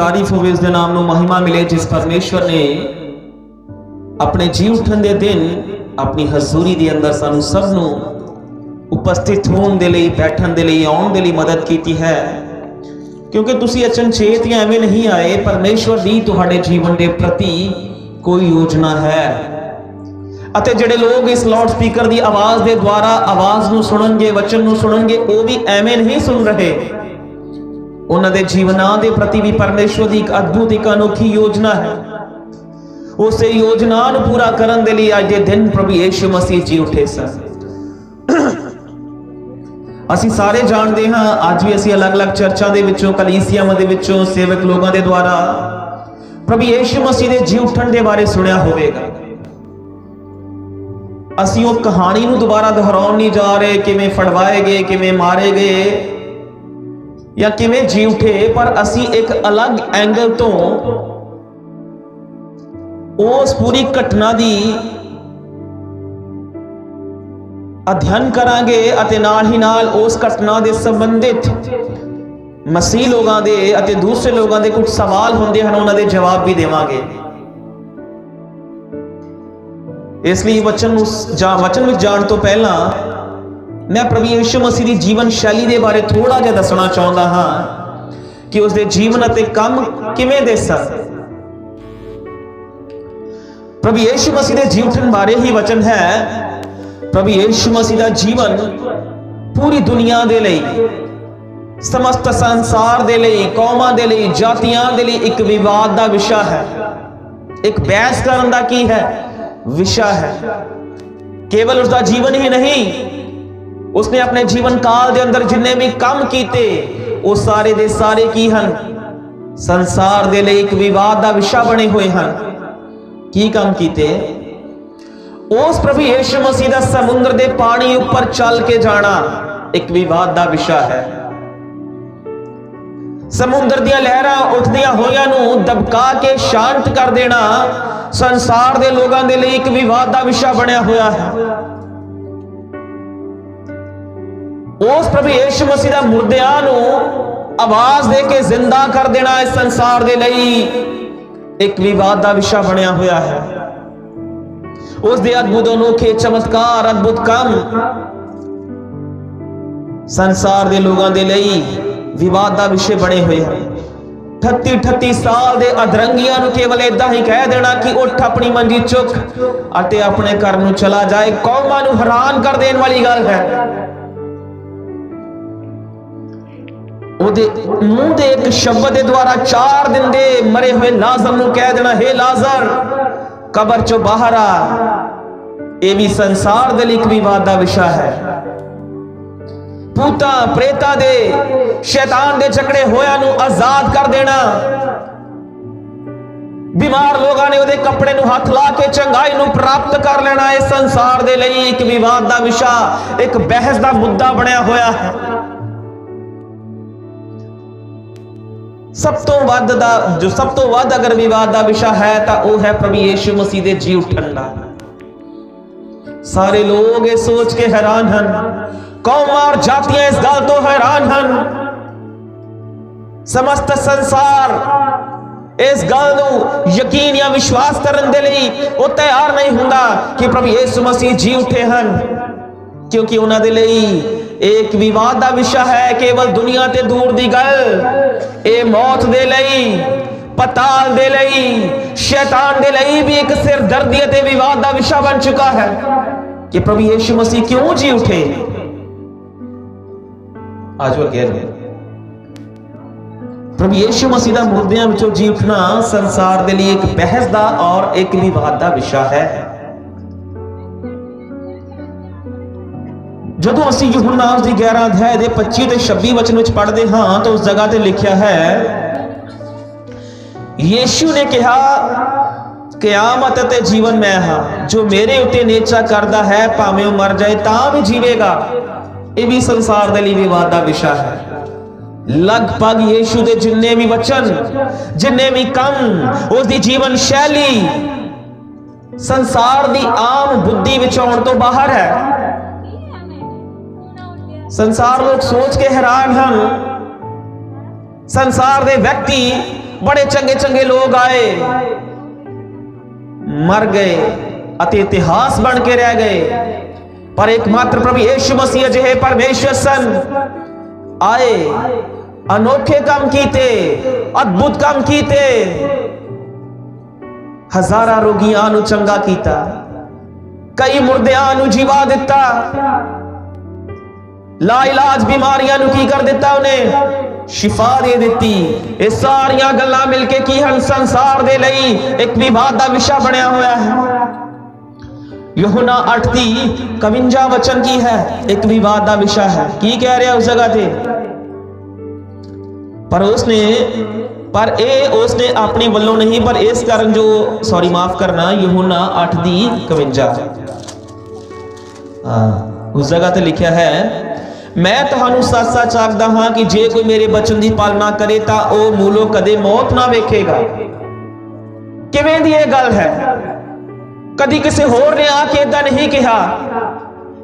तारीफ होवे, उसके नाम नूं महिमा मिले जिस परमेश्वर ने अपने जी उठन दे दिन अपनी हजूरी दे अंदर सानू सब नूं उपस्थित होने दे लई, बैठण दे लई, आउण दे लई मदद कीती है। क्योंकि तुसी अचनचेत या एवें नहीं आए, परमेश्वर दी तुहाडे जीवन दे प्रति कोई योजना है। अते जिहड़े लोग इस लाउड स्पीकर दी आवाज दे द्वारा आवाज नूं सुणनगे, वचन नूं सुणनगे, वो भी एवें नहीं सुन रहे। उन्हां दे जीवनां दे प्रति भी परमेश्वर दी एक अद्भुत, एक अनोखी योजना है। उस योजना नूं पूरा करन दे लई अज दे दिन प्रभु यीशु मसीह जी उठे सन। ਅਸੀਂ ਸਾਰੇ ਜਾਣਦੇ ਹਾਂ, ਅੱਜ ਵੀ ਅਸੀਂ ਅਲੱਗ-ਅਲੱਗ ਚਰਚਾਂ ਦੇ ਵਿੱਚੋਂ, ਕਲੀਸਿਆਵਾਂ ਦੇ ਵਿੱਚੋਂ, ਸੇਵਕ ਲੋਕਾਂ ਦੇ ਦੁਆਰਾ ਪ੍ਰਭੂ ਯੀਸ਼ੂ ਮਸੀਹ ਦੇ ਜੀ ਉੱਠਣ ਦੇ ਬਾਰੇ ਸੁਣਿਆ ਹੋਵੇਗਾ। ਅਸੀਂ ਉਹ ਕਹਾਣੀ ਨੂੰ ਦੁਬਾਰਾ ਦੁਹਰਾਉਣ ਨਹੀਂ ਜਾ ਰਹੇ, ਕਿਵੇਂ ਫੜਵਾਏ ਗਏ, ਕਿਵੇਂ ਮਾਰੇ ਗਏ ਜਾਂ ਕਿਵੇਂ ਜੀ ਉੱਠੇ, ਪਰ ਅਸੀਂ ਇੱਕ ਅਲੱਗ ਐਂਗਲ ਤੋਂ ਉਸ ਪੂਰੀ ਘਟਨਾ ਦੀ अध्ययन करांगे अते नाल ही नाल उस घटना दे संबंधित मसीह लोगां दे अते दूसरे लोगां दे कुछ सवाल हुंदे हन, उन्हां दे जवाब भी देवांगे। इसलिए वचन विच जाण तो पहला मैं प्रभु यीशु मसीह दी जीवन शैली दे बारे थोड़ा जिहा दसना चाहुंदा हां कि उसदे जीवन अते काम किवें दे सन। प्रभु यीशु मसीह दे जी उठण बारे ही वचन है। प्रभु यीशु मसीह का जीवन पूरी दुनिया दे लई, समस्त संसार दे लई, कौमां दे लई, जातियां दे लई एक विवाद का विषय है, एक बहस करन दा की है विषय है। केवल उसका जीवन ही नहीं, उसने अपने जीवन काल दे अंदर जिन्ने भी काम कीते वो सारे दे सारे की हन, संसार दे लई एक विवाद का विषय बने हुए हैं। की काम कीते? उस प्रभु यीशु मसीह दा समुद्र दे पानी ऊपर चल के जाना एक विवाद दा विषय है। समुद्र दियां लहरां उठदियां होइयां नूं दबका के शांत कर देना संसार दे लोगां दे लई एक विवाद दा विषय बनया होया है। उस प्रभु यीशु मसीह दा मुर्दियां नूं आवाज दे के जिंदा कर देना इस संसार दे लई एक विवाद दा विषय बनया होया है। उस दे अद्भुत, अनोखे, चमत्कार, अद्भुत काम संसार दे लोगां दे लई विवाद दा विषय बने हुए हैं। 38 साल दे अधरंगियां नूं केवल इदां ही कह देना कि उठ अपनी मंजी चुक अते अपने घर नूं चला जाए, कौमां नूं हैरान कर देने वाली गल है। ओदे मुंह दे एक शब्द दे द्वारा 4 दिन दे मरे हुए लाजर नूं कह देना, हे लाजर कबर चो बाहर आ। ये भी संसार दे एक विवाद का विषय है। भूता प्रेता दे, शैतान दे जकड़े होया नूं आजाद कर देना, बीमार लोगां ने उहदे कपड़े नूं हथ ला के चंगाई नूं प्राप्त कर लेना, इस संसार दे लई एक विवाद का विषय, एक बहस का मुद्दा बनया होया है। सब तो वध अगर विवाद का विषय है तो वह है प्रभु यीशु मसीह दे जी उठण दा। सारे लोग ये सोच के हैरान हन, कौमां और जातियां इस गल तो हैरान हन, समस्त संसार इस गल नूं यकीन या विश्वास करन दे लई वो तैयार नहीं हुंदा कि प्रभु यीशु मसीह जी उठे हन, क्योंकि उन्हां दे लई एक विवाद का विषय है। केवल दुनिया ते दूर दी गल, ए मौत दे लई, पताल दे लई, शैतान दे लई भी एक सिरदर्दी ते विवाद का विषय बन चुका है कि प्रभु यीशु मसीह क्यों जी उठे। आज वो कह रहे प्रभु यीशु मसीह दा मुर्दियां विचों जी उठना संसार दे लिए एक बहस का और एक विवाद का विषय है। जदों असीं यूहन्ना दी 11 अध्याय दे 25 ते 26 वचन विच पढ़दे हां तो उस जगह ते लिखिया है, यीशु ने कहा क़यामत ते जीवन मैं हां, जो मेरे उत्ते नेचा करदा है भावें वो मर जाए तां भी जीवेगा। ये भी संसार दे लई विवाद दा विषय है। लगभग यीशु दे जिन्ने भी वचन, जिन्ने भी काम, उसदी जीवन शैली संसार दी आम बुद्धि विच आउण तो बाहर है। संसार लोग सोच के हैरान हन, संसार दे व्यक्ति बड़े चंगे चंगे लोग आए, मर गए अते इतिहास बन के रह गए, पर एकमात्र प्रभु यीशु मसीह अजिहे परमेश्वर सन आए, अनोखे काम कीते, अद्भुत काम कीते, हजारा रोगियां नू चंगा कीता, कई मुर्दियां नू जीवा दिता, ला इलाज बीमारियां नू की कर दिता, उन्हें शिफा दे दी। ये सारियां गल्लां मिलके की हन संसार दे लई एक विवाद दा विषय बनया होया है। यूहन्ना 8:52 वचन की है, एक विवाद दा विषय है। की कह रहा उस जगह थे, पर उसने अपनी वल्लों नहीं, पर इस कारण जो सॉरी माफ करना, यूहन्ना 8:52 उस जगह ते लिखा है, मैं तुहानू सच सच आखदा हां कि जे कोई मेरे बचन की पालना करे तां ओह मूलों कदे मौत ना वेखेगा। किवें दी गल है? कदी किसी होर ने आके इदां नहीं कहा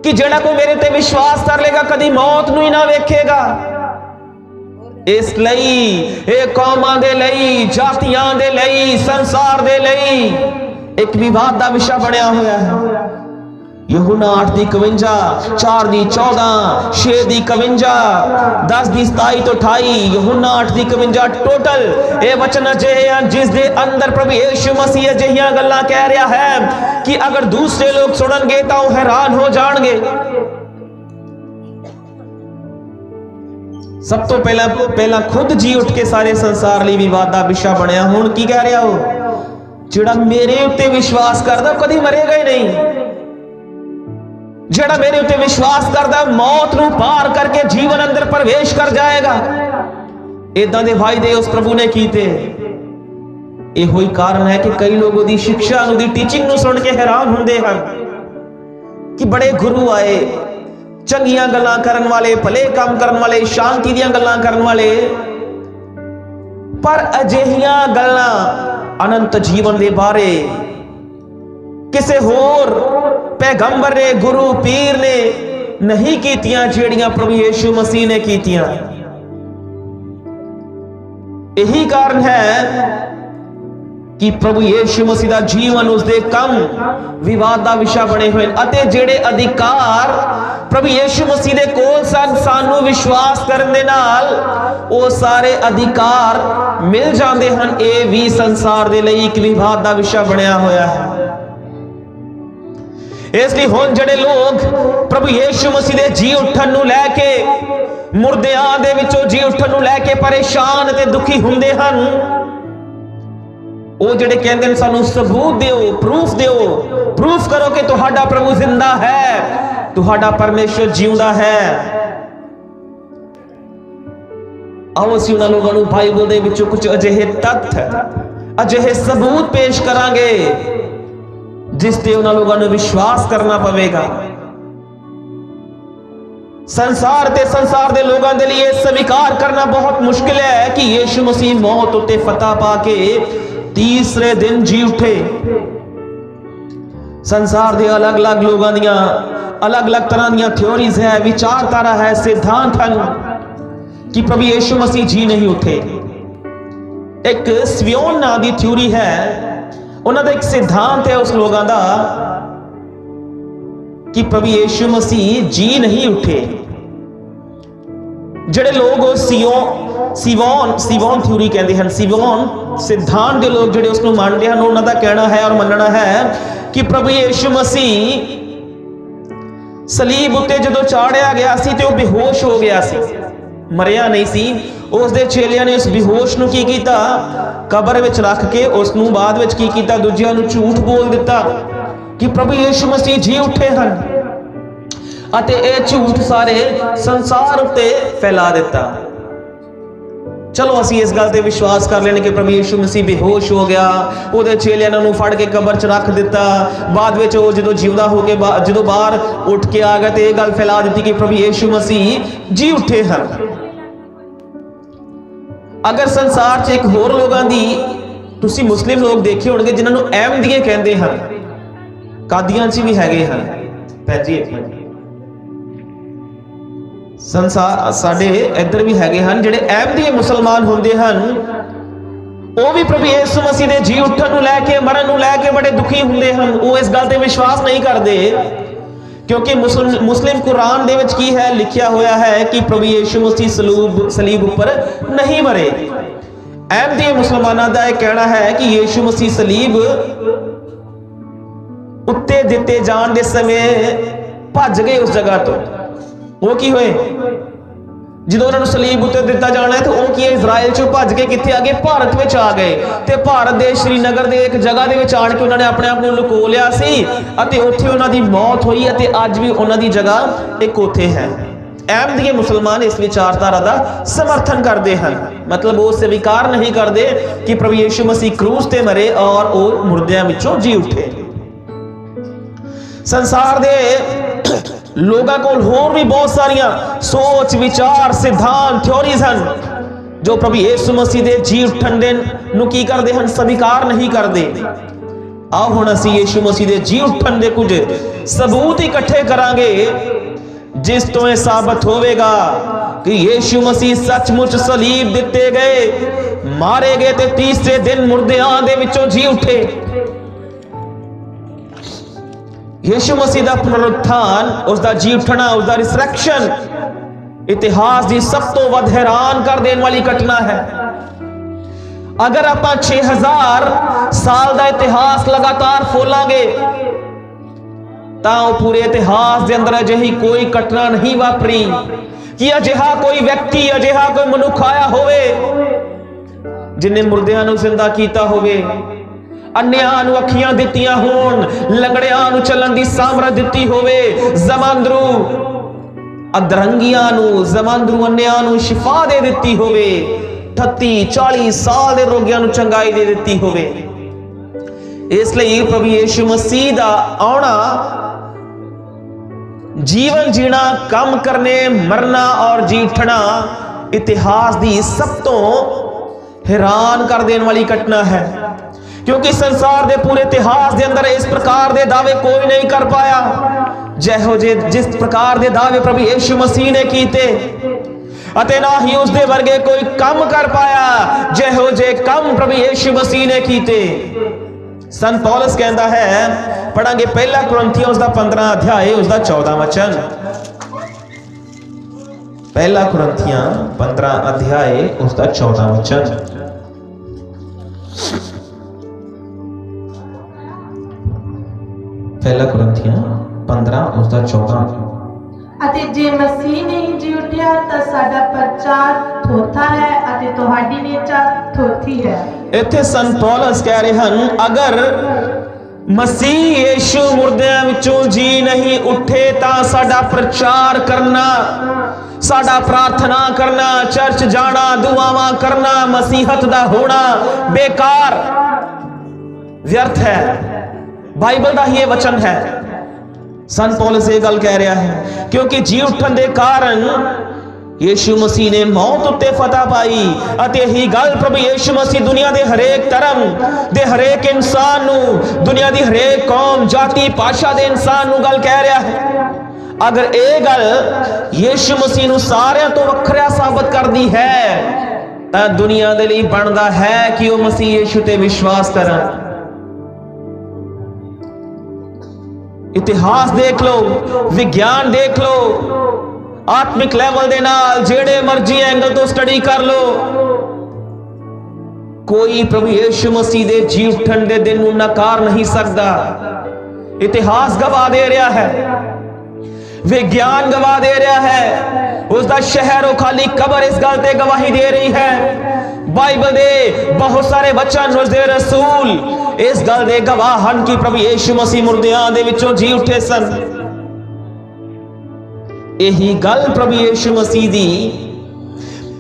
कि जेड़ा कोई मेरे ते विश्वास कर लेगा कदी मौत नू ही ना वेखेगा। इसलिए ये कौमां दे लई, जातियां दे लई, संसार दे लई एक विवाद का विषय बनया हुआ है। यूहन्ना 8:52, 4:14, 6:52, 10:27 तो 28, यूहन्ना 8:52 टोटल ये वचन अजिहे हैं जिस दे अंदर प्रभु यीशु मसीह अजिहियां गल्लां कह रहा है कि अगर दूसरे लोग सुनणगे तां ओह हैरान हो जाणगे। सब तो पहला खुद जी उठ के सारे संसार लिए विवाद का विषय बनया। हुण की कह रहा हो, जिहड़ा मेरे उत्ते विश्वास करदा कदी मरेगा ही नहीं, जिहड़ा मेरे उत्ते विश्वास करदा मौत नूं पार करके जीवन अंदर प्रवेश कर जाएगा। इदां दे वायदे उस प्रभु ने कीते। इहो ही कारण है कि कई लोग उहदी शिक्षा उहदी टीचिंग नूं सुन के हैरान हुंदे हन कि बड़े गुरु आए, चंगियां गल्लां करन वाले, भले काम करन वाले, शांति दीयां गल्लां करन वाले, पर अजिहियां गल्लां अनंत जीवन दे बारे किसे होर पैगंबर ने, गुरु पीर ने नहीं कीतियां जेड़ियां प्रभु यीशु मसीह ने कीतियां। यही कारण है कि प्रभु यीशु मसीह दा जीवन, उसके कम विवाद का विषय बने हुए अते जेड़े अधिकार प्रभु यीशु मसीह दे कोल सन सानू विश्वास करन दे नाल वो सारे अधिकार मिल जाते हैं। ये भी संसार दे लई एक विवाद का विषय बनया होया है। इसलिए हुण जेड़े लोग प्रभु यीशु मसीह दे जी उठन नूं लैके, मुर्दियां दे विचों जी उठन नूं लैके परेशान ते दुखी हुंदे हन, वो जेड़े कहंदे ने सानू सबूत दिओ, प्रूफ करो कि तुहाडा प्रभु जिंदा है, तुहाडा परमेश्वर जिउंदा है। आओ असीं उन्हां लोगां नूं बाइबल दे विचों कुछ अजिहे तत्थ, अजिहे सबूत पेश करांगे जिसते उन्हां लोगां नूं विश्वास करना पवेगा। संसार दे लोगों के लिए स्वीकार करना बहुत मुश्किल है कि यीशु मसीह मौत उत्ते फतह पाके तीसरे दिन जी उठे। संसार दे अलग अलग लोगों दियां अलग अलग तरह दियां थ्योरीज है, विचारधारा है, सिद्धांत हैं कि प्रभु यीशु मसीह जी नहीं उठे। एक स्वियोन नाम की थ्योरी है, उन्होंने एक सिद्धांत है उस लोगों का कि प्रभु यीशु मसीह जी नहीं उठे। जेड़े लोग सिवोन थ्योरी कहते हैं, सिवोन सिद्धांत के लोग जेड़े उसको मानते हैं, उन्होंने कहना है और मनना है कि प्रभु यीशु मसीह सलीब उत्ते जदों चाढ़िया गया सी ते वो बेहोश हो गया सी, मरिया नहीं सी। उसके चेलियां ने उस बेहोश नूं की कीता, कबर विच रख के उसनूं बाद विच की कीता, दूजियां नूं झूठ बोल दिता कि प्रभु यीशु मसीह जी उठे हैं, अते ये झूठ सारे संसार उत्ते फैला दिता। चलो असीं इस गल ते विश्वास कर लेने कि प्रभु यीशु मसीह बेहोश हो गया, उहदे चेलियां ने उहनूं फड़ के कबर च रख दिता, बाद विच वो जदों जिंदा हो के जदों बाहर उठ के आ गया तो यह गल फैला दी कि प्रभु यीशु मसीह जी उठे हैं। अगर संसार च एक होर लोगों की तुसीं मुस्लिम लोग देखे होणगे जिन्हां नूं अहमदिये कहंदे हैं, कादियां च भी हैगे हैं पैजी, संसार साडे इधर भी हैगे हैं जिहड़े अहमदिये मुसलमान हुंदे हैं, ਉਹ ਵੀ ਪ੍ਰਭੂ ਯਿਸੂ ਮਸੀਹ ਦੇ ਜੀ ਉੱਠਣ ਨੂੰ ਲੈ ਕੇ, ਮਰਨ ਨੂੰ ਲੈ ਕੇ ਬੜੇ ਦੁਖੀ ਹੁੰਦੇ ਹਨ। ਉਹ ਇਸ ਗੱਲ ਤੇ ਵਿਸ਼ਵਾਸ ਨਹੀਂ ਕਰਦੇ, ਕਿਉਂਕਿ ਮੁਸਲਿਮ ਕੁਰਾਨ ਦੇ ਵਿੱਚ ਕੀ ਹੈ ਲਿਖਿਆ ਹੋਇਆ ਹੈ ਕਿ ਪ੍ਰਭੂ ਯਿਸੂ ਮਸੀਹ ਸਲੀਬ ਉੱਪਰ ਨਹੀਂ ਮਰੇ। ਅਹਿਮਦੀ ਮੁਸਲਮਾਨਾਂ ਦਾ ਇਹ ਕਹਿਣਾ ਹੈ ਕਿ ਯਿਸੂ ਮਸੀਹ ਸਲੀਬ ਉੱਤੇ ਦਿੱਤੇ ਜਾਣ ਦੇ ਸਮੇਂ ਭੱਜ ਗਏ ਉਸ ਜਗ੍ਹਾ ਤੋਂ। ਉਹ ਕੀ ਹੋਏ, ਜਦੋਂ ਉਹਨਾਂ ਨੂੰ ਸਲੀਬ ਉੱਤੇ ਦਿੱਤਾ ਜਾਣਾ ਹੈ ਤਾਂ ਉਹ ਕੀ ਹੈ, ਇਜ਼ਰਾਈਲ ਚੋਂ ਭੱਜ ਕੇ ਕਿੱਥੇ ਆ ਗਏ, ਭਾਰਤ ਵਿੱਚ ਆ ਗਏ। ਤੇ ਭਾਰਤ ਦੇ ਸ਼੍ਰੀਨਗਰ ਦੇ ਇੱਕ ਜਗ੍ਹਾ ਦੇ ਵਿੱਚ ਆਣ ਕੇ ਉਹਨਾਂ ਨੇ ਆਪਣੇ ਆਪ ਨੂੰ ਲੁਕੋ ਲਿਆ ਸੀ ਅਤੇ ਉੱਥੇ ਉਹਨਾਂ ਦੀ ਮੌਤ ਹੋਈ ਅਤੇ ਅੱਜ ਵੀ ਉਹਨਾਂ ਦੀ ਜਗ੍ਹਾ ਇੱਕ ਉੱਥੇ ਹੈ। ਅਹਿਮਦੀ ਮੁਸਲਮਾਨ ਇਸ ਵਿਚਾਰਧਾਰਾ ਦਾ ਸਮਰਥਨ ਕਰਦੇ ਹਨ, ਮਤਲਬ ਉਹ ਸਵੀਕਾਰ ਨਹੀਂ ਕਰਦੇ ਕਿ ਪ੍ਰਭੂ ਯਿਸੂ ਮਸੀਹ ਕਰੂਸ ਤੇ ਮਰੇ ਔਰ ਉਹ ਮੁਰਦਿਆਂ ਵਿੱਚੋਂ ਜੀ ਉੱਠੇ। ਸੰਸਾਰ ਦੇ ਲੋਕਾਂ ਕੋਲ ਹੋਰ ਵੀ ਬਹੁਤ ਸਾਰੀਆਂ ਸੋਚ, ਵਿਚਾਰ, ਸਿਧਾਂਤ, ਥਿਉਰੀਜ਼ ਹਨ ਜੋ ਪ੍ਰਭੂ ਯਿਸੂ ਮਸੀਹ ਦੇ ਜੀ ਉੱਠਣ ਦੇ ਨੂੰ ਕੀ ਕਰਦੇ ਹਨ, ਸਵੀਕਾਰ ਨਹੀਂ ਕਰਦੇ। ਆਓ ਹੁਣ ਅਸੀਂ ਯਿਸੂ ਮਸੀਹ ਦੇ ਜੀ ਉੱਠਣ ਦੇ ਕੁਝ ਸਬੂਤ ਇਕੱਠੇ ਕਰਾਂਗੇ, ਜਿਸ ਤੋਂ ਇਹ ਸਾਬਤ ਹੋਵੇਗਾ ਕਿ ਯਿਸੂ ਮਸੀਹ ਸੱਚਮੁੱਚ ਸਲੀਬ ਦਿੱਤੇ ਗਏ, ਮਾਰੇ ਗਏ ਤੇ ਤੀਸਰੇ ਦਿਨ ਮੁਰਦਿਆਂ ਦੇ ਵਿੱਚੋਂ ਜੀ ਉੱਠੇ। ਯਿਸੂ ਮਸੀਹ ਦਾ ਪੁਨਰੁੱਥਾਨ, ਉਸ ਦਾ ਜੀ ਉੱਠਣਾ, ਉਸ ਦਾ ਰਿਸਰੈਕਸ਼ਨ ਇਤਿਹਾਸ ਦੀ ਸਭ ਤੋਂ ਵੱਧ ਹੈਰਾਨ ਕਰ ਦੇਣ ਵਾਲੀ ਘਟਨਾ ਹੈ। ਅਗਰ ਆਪਾਂ 6000 ਸਾਲ ਦਾ ਇਤਿਹਾਸ ਲਗਾਤਾਰ ਫੋਲਾਂਗੇ ਤਾਂ ਉਹ ਪੂਰੇ ਇਤਿਹਾਸ ਦੇ ਅੰਦਰ ਅਜਿਹੀ ਕੋਈ ਘਟਨਾ ਨਹੀਂ ਵਾਪਰੀ ਕਿ ਅਜਿਹਾ ਕੋਈ ਵਿਅਕਤੀ, ਅਜਿਹਾ ਕੋਈ ਮਨੁੱਖ ਆਇਆ ਹੋਵੇ ਜਿਨੇ ਮੁਰਦਿਆਂ ਨੂੰ ਜ਼ਿੰਦਾ ਕੀਤਾ ਹੋਵੇ, ਅੰਨਿਆਂ ਨੂੰ ਅੱਖੀਆਂ ਦਿੱਤੀਆਂ ਹੋਣ, ਲੰਗੜਿਆਂ ਨੂੰ ਚੱਲਣ ਦੀ ਸਾਮਰਥ ਦਿੱਤੀ ਹੋਵੇ, ਜ਼ਮਾਂਦਰੂ ਅਧਰੰਗੀਆਂ ਨੂੰ, ਜ਼ਮਾਂਦਰੂ ਅੰਨਿਆਂ ਨੂੰ ਸ਼ਿਫਾ ਦੇ ਦਿੱਤੀ ਹੋਵੇ, 38-40 ਸਾਲ ਦੇ ਰੋਗੀਆਂ ਨੂੰ ਚੰਗਾਈ ਦੇ ਦਿੱਤੀ ਹੋਵੇ। ਇਸ ਲਈ ਪ੍ਰਭੂ ਯਿਸੂ ਮਸੀਹ ਦਾ ਆਉਣਾ, ਜੀਵਨ ਜੀਣਾ, ਕੰਮ ਕਰਨੇ, ਮਰਨਾ ਔਰ ਜੀ ਉੱਠਣਾ ਇਤਿਹਾਸ ਦੀ ਸਭ ਤੋਂ हैरान कर देने वाली घटना है, क्योंकि संसार के पूरे इतिहास के अंदर इस प्रकार के दावे कोई नहीं कर पाया जहो जे जिस प्रकार के दावे प्रभु यीशु मसीह ने कीते, अते ना ही उसके वर्गे कोई कम कर पाया जहो जे कम प्रभु यीशु मसीह ने कीते। संत पौलुस कहता है, पढ़ांगे पहला कुरिन्थियों उसका 15 अध्याय उसका 14 वचन। पहला कुरिन्थियों 15 अध्याय उसका 14 वचन। पहला कुरिन्थियों 15 उसका 14। ਅਤੇ ਜੇ ਮਸੀਹ ਨਹੀਂ ਜੀ ਉੱਠਿਆ ਤਾਂ ਸਾਡਾ ਪ੍ਰਚਾਰ ਥੋਥਾ ਹੈ ਅਤੇ ਤੁਹਾਡੀ ਨਿਹਚਾ ਥੋਥੀ ਹੈ। ਇੱਥੇ ਸੰਤ ਪੌਲਸ ਕਹਿ ਰਹੇ ਹਨ, ਅਗਰ ਮਸੀਹ ਯੀਸ਼ੂ ਮੁਰਦਿਆਂ ਵਿੱਚੋਂ ਜੀ ਨਹੀਂ ਉੱਠੇ ਤਾਂ ਸਾਡਾ ਪ੍ਰਚਾਰ ਕਰਨਾ, ਸਾਡਾ ਪ੍ਰਾਰਥਨਾ ਕਰਨਾ, ਚਰਚ ਜਾਣਾ, ਦੁਆਵਾਂ ਕਰਨਾ, ਮਸੀਹਤ ਦਾ ਹੋਣਾ ਬੇਕਾਰ ਵਿਅਰਥ ਹੈ। ਬਾਈਬਲ ਦਾ ਹੀ ਇਹ ਵਚਨ ਹੈ। संत पौलुस ये गल कह रहा है, क्योंकि जी उठन दे कारण यीशु मसीह ने मौत उत्ते फतह पाई। अते ही गल प्रभु यीशु मसीह दुनिया दे हरेक धर्म दे हरेक इंसान नू, दुनिया दी हरेक कौम, जाति, भाषा दे इंसान नू गल कह रहा है। अगर ये गल यीशु मसीह नू सारियां तो वखरा साबित करदी है तां दुनिया दे लई बनदा है कि वो मसीह यीशु ते विश्वास करन। इतिहास देख लो, विज्ञान देख लो, आत्मिक लेवल दे नाल जेड़े मर्जी एंगल तो स्टडी कर लो, कोई प्रभु यीशु मसीह दे जी उठन दे दिन नूं नकार नहीं सकता। इतिहास गवाह दे रहा है, विज्ञान गवाह दे रहा है, उसका शहर और खाली कब्र इस गल ते गवाही दे रही है। बाइबल दे बहुत सारे वचन, उसदे रसूल इस गल दे गवाह हन कि प्रभु यीशु मसीह मुर्दियां दे विचों जी उठे सन। यही गल प्रभु यीशु मसीह दी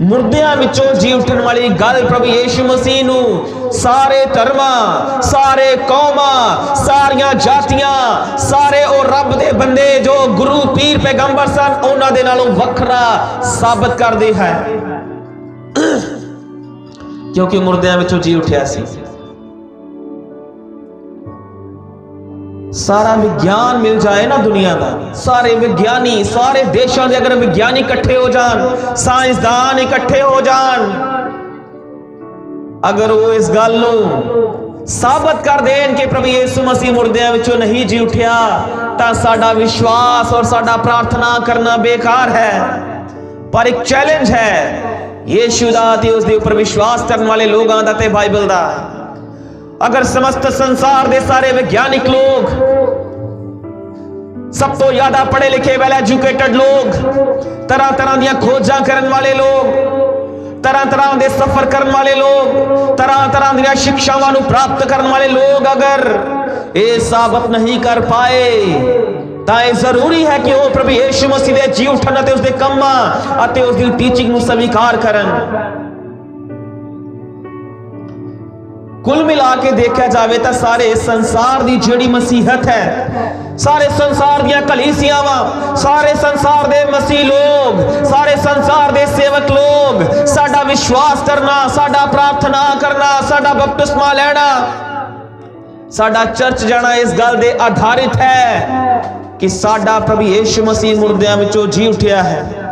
मुर्दियां विचों जी उठन वाली गल प्रभु यीशु मसीह नू सारे धर्मां, सारे कौमां, सारियां जातियां, सारे और रब दे बंदे जो गुरु पीर पैगंबर सन उन्हां दे नालों वखरा साबित करदे है, क्योंकि मुर्दियां विचों जी उठिया सी। सारा विज्ञान मिल जाए ना दुनिया का, सारे विज्ञानी, सारे देशों के अगर विज्ञानी इकट्ठे हो जान, साइंसदान इकट्ठे हो जान, अगर वो इस गल नूं साबित कर देन कि प्रभु यीशु मसीह मुर्दियां विचों नहीं जी उठिया, तां साडा विश्वास और साडा प्रार्थना करना बेकार है। पर एक चैलेंज है यीशु दा ते उसदे उपर विश्वास करने वाले लोगां दा ते बाइबल दा। अगर समस्त संसार दे सारे वैज्ञानिक लोग, सब तो ज्यादा पढ़े लिखे वेल एजुकेटेड लोग, तरह तरह दी खोजां करने वाले लोग, तरह तरह के सफर करने वाले लोग, तरह तरह दी शिक्षावां नूं प्राप्त करने वाले लोग अगर ये साबित नहीं कर पाए, तां ये जरूरी है कि वो प्रभु यीशु मसीह दे जी उठण अते उसदे कम्मां अते उसदी टीचिंग नूं स्वीकार करन। कुल मिला के देखा जाए तो सारे संसार की जिहड़ी मसीहत है, सारे संसार दियां कलीसियावां, सारे संसार दे मसीह लोग, सारे संसार दे सेवक लोग, साडा विश्वास करना, साडा प्रार्थना करना, साडा बपतिस्मा लेना, साडा चर्च जाना इस गल दे आधारित है कि साडा प्रभु यीशु मसीह मुर्दियां विचों जी उठिया है।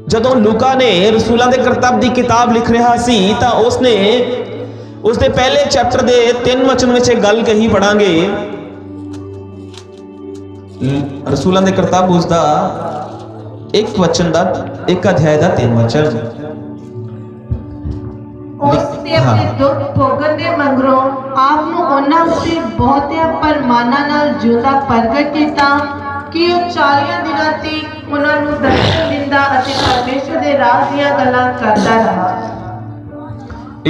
जदों लूका ने रसूलां दे करतब की किताब लिख रहा सी तां उसने उसके पहले चैप्टर के 3 वचन में एक गल कही, पढ़ांगे रसूलां दे करतब उसका 1 वचन का 1 अध्याय का 3 वचन। उसने अपने दुख भोगन दे मगरों आप ਨੂੰ ਉਹਨਾਂ ਉੱਤੇ ਬਹੁਤਿਆਂ ਪਰਮਾਨਾਂ ਨਾਲ ਜਿਉਂਦਾ ਪ੍ਰਗਟ ਕੀਤਾ कि ਉਹ 40 ਦਿਨਾਂ ਤੱਕ ਉਹਨਾਂ ਨੂੰ ਦਰਸ਼ਨ ਦਿੰਦਾ ਅਤੇ ਪਰਮੇਸ਼ਰ ਦੇ ਰਾਜ ਦੀਆਂ ਗੱਲਾਂ ਕਰਦਾ ਰਹਾ।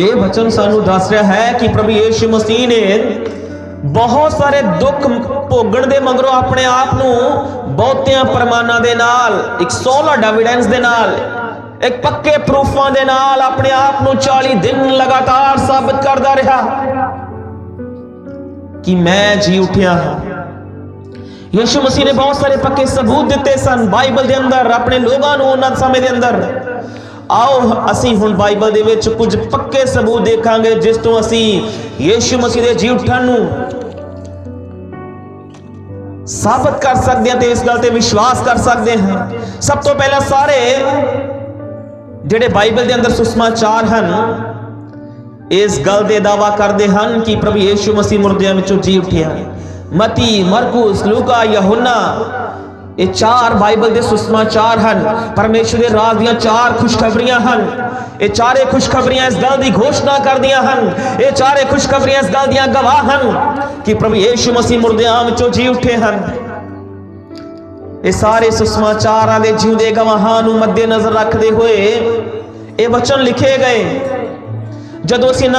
ਇਹ वचन सानू दस रहा है कि प्रभु यीशु मसीह ने बहुत सारे दुख भोगण दे मगरों अपने आप नूं बहुतियां प्रमाणां दे नाल, एक सॉलिड एविडेंस दे नाल, एक पक्के प्रूफां दे नाल अपने आप नूं 40 दिन लगातार साबित करदा रहा कि मैं जी उठिया हां। यीशु मसीह ने बहुत सारे पक्के सबूत दिते सन बाइबल दे अंदर अपने लोगों नूं उन्हां समय दे अंदर। आओ असीं हुण बाइबल दे विच कुछ पक्के सबूत देखांगे जिस तो असीं यीशु मसीह दे जी उठण नूं साबित कर सकते हैं ते इस गल ते विश्वास कर सकते हैं। सब तो पहला सारे जिहड़े बाइबल दे अंदर सुसमाचार हन इस गल दे दावा करते हैं कि प्रभु यीशु मसीह मुर्दियां विचों जी उठिया। मती, मरकुस, लूका, यूहन्ना, ये 4 बाइबल दे सुसमाचार हन, परमेश्वर दे राज दियां 4 खुशखबरियां हन। ये चारे खुशखबरियां इस गल दी घोषणा कर दियां हन, ये चारे खुशखबरियां इस गल दियां गवाह हन कि प्रभु यीशु मसीह मुर्दियां विचों जी उठे हन। ये सारे सुसमाचारां दे जिउंदे गवाहां नूं मद्देनजर रखदे होए ये वचन लिखे गए। जदों असीं ना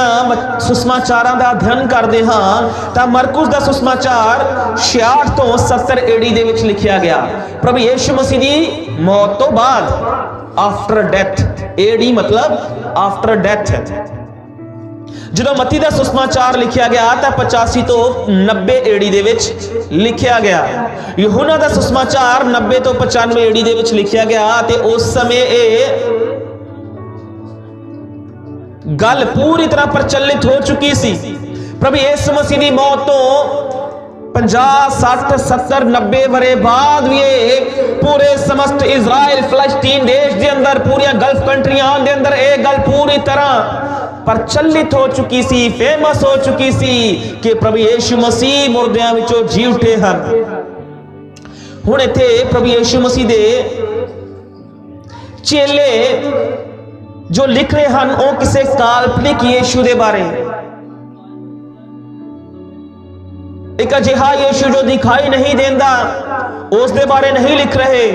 सुसमाचारां दा अध्ययन करदे हां तां मरकुस दा सुसमाचार 66 तो 70 एडी दे विच लिखिया गया, प्रभु यीशु मसीह दी मौत तो बाद, आफ्टर डेथ। एडी मतलब आफ्टर डेथ। जदों मत्ती दा सुसमाचार लिखिया गया तां 85 तो 90 एडी दे विच लिखिया गया। यूहन्ना दा सुसमाचार 90 तो 95 एडी दे विच लिखिया गया ते उस समय ए गल पूरी तरह प्रचलित हो चुकी सी। प्रभु यीशु मसीह की मौत तो 50, 60, 70, 90 वरे बाद भी पूरे समस्त इजराइल फिलिस्तीन देश के अंदर, पूरी गल्फ कंट्रियां दे अंदर एक गल पूरी तरह प्रचलित हो चुकी सी, फेमस हो चुकी सी कि प्रभु यीशु मसीह मुर्दियां विचों जी उठे हन। हुण इत्थे प्रभु यीशु मसीह दे चेले जो लिख रहे हैं वो किसी काल्पनिक यीशु दे बारे, एक अजिहा यीशु जो दिखाई नहीं देंदा उस दे बारे नहीं लिख रहे,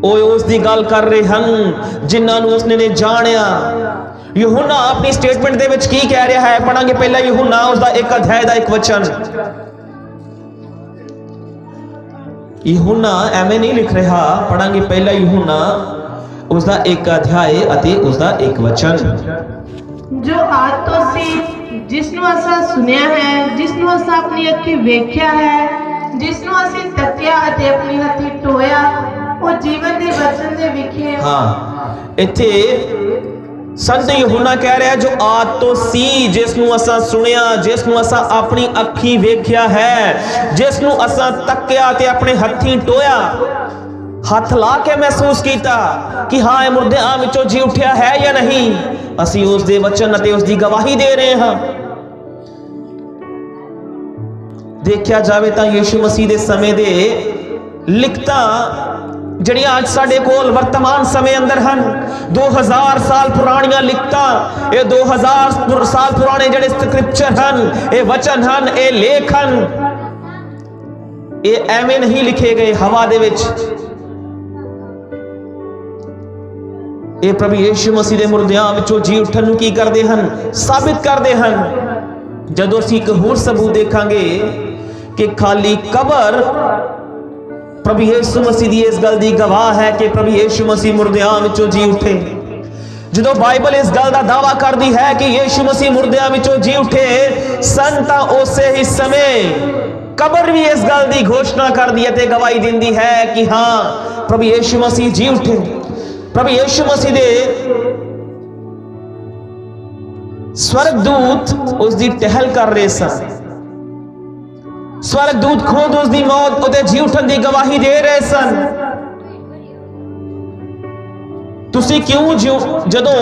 वो उस दी गल कर रहे हैं जिन्हां नूं उसने ने जानिया। यूहन्ना अपनी स्टेटमेंट दे विच की कह रहा है, पढ़ांगे पहला यूहन्ना उसका 1 अध्याय का 1 वचन। यूहन्ना एवें नहीं लिख रहा, पढ़ांगे पहला यूहन्ना उसका 1 अध्याय अते उसका 1 वचन। जो आज तो सी जिसनों असा सुनिया है, जिसनों असा अपनी अखी वेख्या है, जिसनों असी तकिया अते अपनी हथी टोया, वो जीवन दे वचन दे विखे। हाँ, इत्थे संत यूहन्ना कह रहा है जो आज तो सी, जिसनों असा सुनिया, जिसनों असा अपनी अखी वेख्या है, जिसनों असा तकिया ते अपने हथी टोया। हथ ला के महसूस किया कि हाँ ये मुर्दियां विचों जी उठिया है या नहीं, असी उसके वचन अते उसकी गवाही दे रहे हाँ। देखा जाए तो यीशु मसीह के समय दे लिखतां ਜਿਹੜੀਆਂ ਅੱਜ ਸਾਡੇ ਕੋਲ वर्तमान समय अंदर हैं, 2000 साल पुरानियां लिखतां, ये 2000 साल पुराने ਜਿਹੜੇ स्क्रिप्चर हैं, ये वचन हैं, ये लेख हैं, ये एवें नहीं लिखे गए हवा दे विच। ये प्रभु यीशु मसीह दे मुर्दियां विचों जी उठण नूं की करदे हैं, साबित करदे हैं। जदों असीं एक होर सबूत देखांगे कि खाली कबर प्रभु यीशु मसीह दी इस गल दी गवाह है कि प्रभु यीशु मसीह मुर्दियां विचों जी उठे। जदों बाइबल इस गल दा दावा करदी है कि यीशु मसीह मुर्दियां विचों जी उठे सन, तां उसे ही समय कबर भी इस गल दी घोषणा करदी है ते गवाही दिंदी है कि हाँ प्रभु यीशु मसीह जी उठे। प्रभु यीशु मसीह दे स्वर्गदूत उसकी टहल कर रहे सन, स्वर्गदूत खुद उसकी मौत उते जी उठन की गवाही दे रहे सन। तुसी क्यों जदों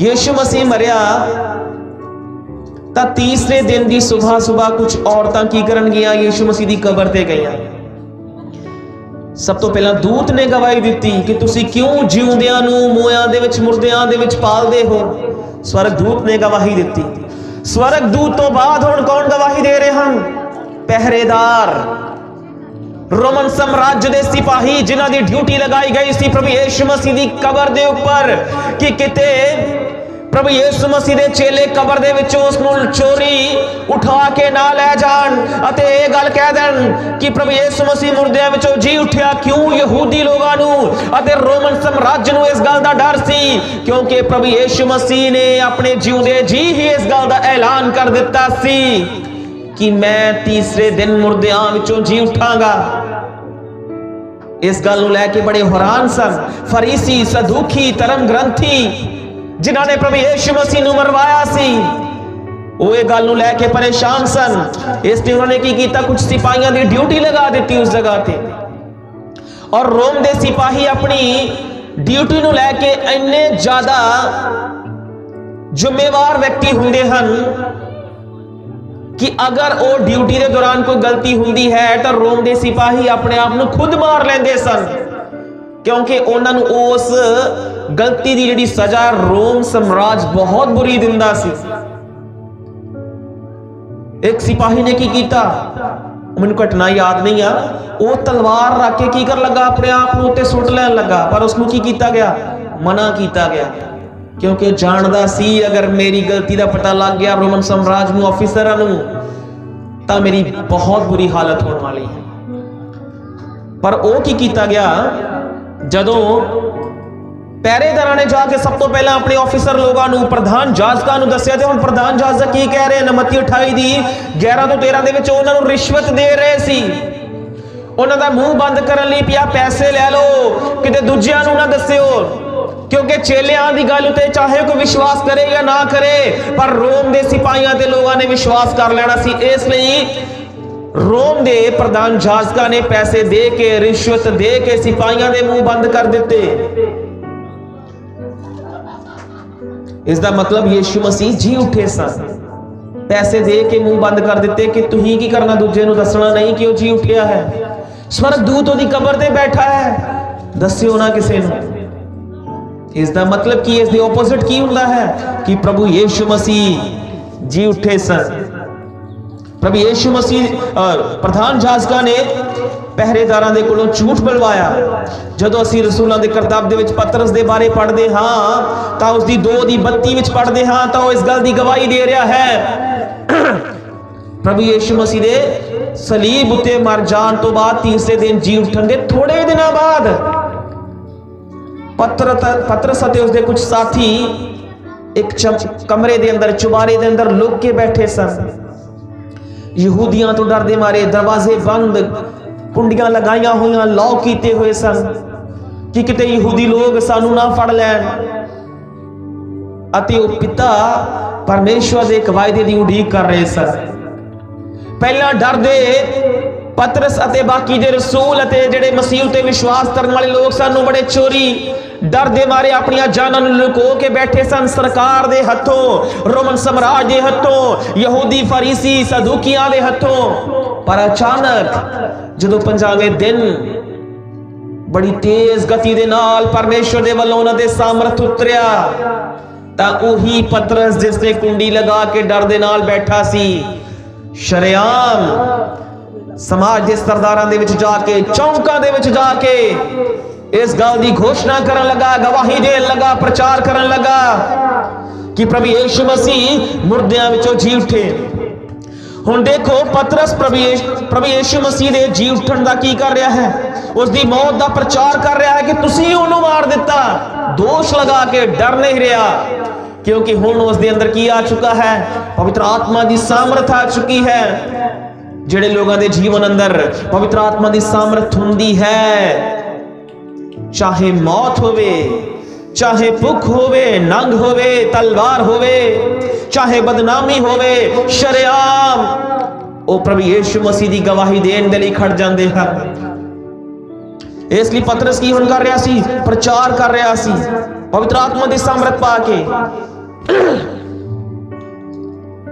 यीशु मसीह मरिया तां तीसरे दिन की सुबह सुबह कुछ औरतां की करन गियां, यीशु मसीह की कबर ते गईयां। सब तो पहला दूत ने गवाही दी कि तुसी क्यों जिउंदियां नूं मोयां दे विच मुर्दियां दे विच पालदे हो। स्वर्गदूत ने गवाही दी। स्वर्गदूत तो बाद हुण कौन गवाही दे रहे हैं? पहरेदार, रोमन साम्राज्य के सिपाही जिन्हां दी ड्यूटी लगाई गई सी प्रभु यीशु मसीह दी कबर दे उपर कि किते प्रभु यीशु मसीह दे चेले कबर दे विचों उसनूं चोरी उठा के ना ले जाण अते ये गल कह देण कि प्रभु यीशु मसीह मुर्दियां विचों जी उठिया। क्यों? यहूदी लोगां नूं अते रोमन साम्राज्य नूं इस गल दा डर सी, क्योंकि प्रभु यीशु मसीह ने अपने जीउंदे जी ही इस गल दा ऐलान कर दिता सी कि मैं तीसरे दिन मुर्दियां विचों जी उठांगा। इस गल नूं लैके बड़े हैरान सन फरीसी, सदूखी, धर्म ग्रंथी जिन्हां ने प्रभु यीशु मसीह नूं मरवाया सी, वो ये गल नूं लैके परेशान सन। इसलिए उन्होंने की कीता, कुछ सिपाहियां दी ड्यूटी लगा दी उस जगह ते, और रोम दे सिपाही अपनी ड्यूटी नूं लैके इन्ने ज्यादा जिम्मेवार व्यक्ति हुंदे हन कि अगर वो ड्यूटी के दौरान कोई गलती हुंदी है तो रोम के सिपाही अपने आप को खुद मार लेंदे सन, क्योंकि उन्होंने उस गलती की जिहड़ी सजा रोम साम्राज्य बहुत बुरी दिंदा सी। एक सिपाही ने की कीता, मैनूं घटना याद नहीं आ, वो तलवार रख के की कर लगा अपने आप को उत्ते सुट लैन लगा, पर उसनूं की कीता गया? मना कीता गया, क्योंकि जानदा सी अगर मेरी गलती का पता लग गया रोमन साम्राज्य नूं ऑफिसरां नूं तां मेरी बहुत बुरी हालत होने वाली है। पर वो की कीता गया, जदों पहरेदारां ने जाके सब तो पहला अपने ऑफिसर लोगों नूं, प्रधान जाजकां नूं दस्सिया, ते हुण प्रधान जाजक की कह रहे हैं? मत्ती 28 दी 11 तो 13 दे विच उन्हां नूं रिश्वत दे रहे सी, उन्हां दा मूंह बंद करन लई पिया पैसे ले लो, किते दूजिआं नूं ना दस्सिओ, क्योंकि चेलियां दी गल उते चाहे कोई विश्वास करे या ना करे, पर रोम दे सिपाहियां ते लोगों ने विश्वास कर लेना सी। इसलिए रोम दे प्रधान जाजकां ने पैसे दे के, रिश्वत दे के सिपाहियां दे मुंह बंद कर दिते। इसका मतलब यीशु मसीह जी उठे सन, पैसे दे के मुंह बंद कर दिते कि तुहीं की करना, दूजे नूं दसना नहीं कि वो जी उठिया है। स्वर्गदूत उहदी कबर ते बैठा है, दस्सिओ ना किसे नूं। इसका मतलब कि इसके ओपोजिट की हुंदा है कि प्रभु यीशु मसीह जी उठे सन। प्रभु यीशु मसीह प्रधान जाजकां ने पहरेदारां दे कोलों झूठ बुलवाया। जदों असीं रसूलां दे करतब दे विच पतरस दे बारे पढ़दे हां तां उसदी 2:32 विच पढ़दे हां तां वो इस गल दी गवाही दे रहा है प्रभु यीशु मसीह दे सलीब उत्ते मर जाण तो बाद तीसरे दिन जी उठण दे थोड़े दिनां बाद पतरस अते उसदे कुछ साथी एक कमरे दे अंदर, चुबारे दे अंदर लुक के बैठे सन। यहूदियां तो डर दे मारे दरवाजे बंद, कुंडियां लगाइया हुई, लॉक कीते हुए सन कि किते यहूदी लोग सानू ना फड़ लैन। अते वो पिता परमेश्वर दे एक वायदे दी उड़ीक कर रहे सन। पहला डर दे पतरस अते बाकी दे रसूल अते जेड़े मसीह ते विश्वास करने वाले लोग सन बड़े चोरी डर दे मारे अपनी जानां नूं लुको के बैठे सन सरकार दे हथों, रोमन सम्राट दे हथों, यहूदी फरीसी सदूकियां दे हथों। पर अचानक जदों 50वें दिन बड़ी तेज गति दे नाल परमेश्वर दे वल्लों उन्हां दे सामर्थ उतरिया तां ओही पतरस जिसने कुंडी लगा के डर दे नाल बैठा सी, शरेआम समाज के सरदारां दे विच जाके, चौंकां दे विच जाके इस गल दी घोषणा करन लगा, गवाही देन लगा, प्रचार करन लगा कि प्रभु यीशु मसीह मुर्दियां विचों जी उठे। हुण देखो पतरस प्रभु यीशु मसीह दे जी उठण दा की कर रहा है, उसकी मौत दा प्रचार कर रहा है कि तुसीं उहनूं मार दिता, दोष लगा के डर नहीं रहा, क्योंकि हुण उसके अंदर की आ चुका है, पवित्र आत्मा की सामर्थ आ चुकी है। जिहड़े लोगों के जीवन अंदर पवित्र आत्मा की सामर्थ हुंदी है, चाहे मौत होवे, चाहे भुख होवे, नंग होवे, तलवार होवे, चाहे बदनामी होवे, शरेआम ओ प्रभु यीशु मसीह की गवाही देने दे लई खड़ जांदे हैं। इसलिए पतरस की हुण कर रहा सी, प्रचार कर रहा सी पवित्र आत्मा की सामर्थ पा के,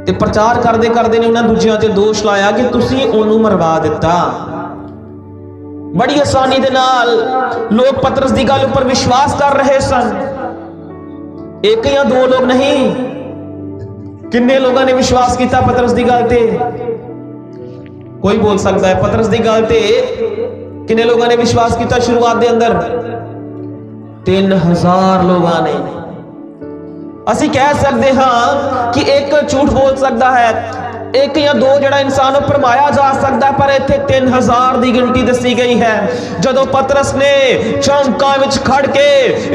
ते प्रचार करते करते ने उन्हें दूजियां ते दोष लाया कि तुसीं उहनूं मरवा दिता। बड़ी आसानी दे नाल लोग पतरस की गल उपर विश्वास कर रहे सन। एक या दो लोग नहीं, किन्ने लोगों ने विश्वास किया पतरस की गल ते? कोई बोल सकता है पतरस की गल ते किन्ने लोगों ने विश्वास किया? शुरुआत के अंदर 3000 लोगों ने। असी कह सकते हाँ कि एक झूठ बोल सकता है, एक या दो जड़ा इंसान उपर माया जा सकता है, पर इत्थे 3000 की गिनती दसी गई है। जदों पतरस ने चौंकां विच खड़ के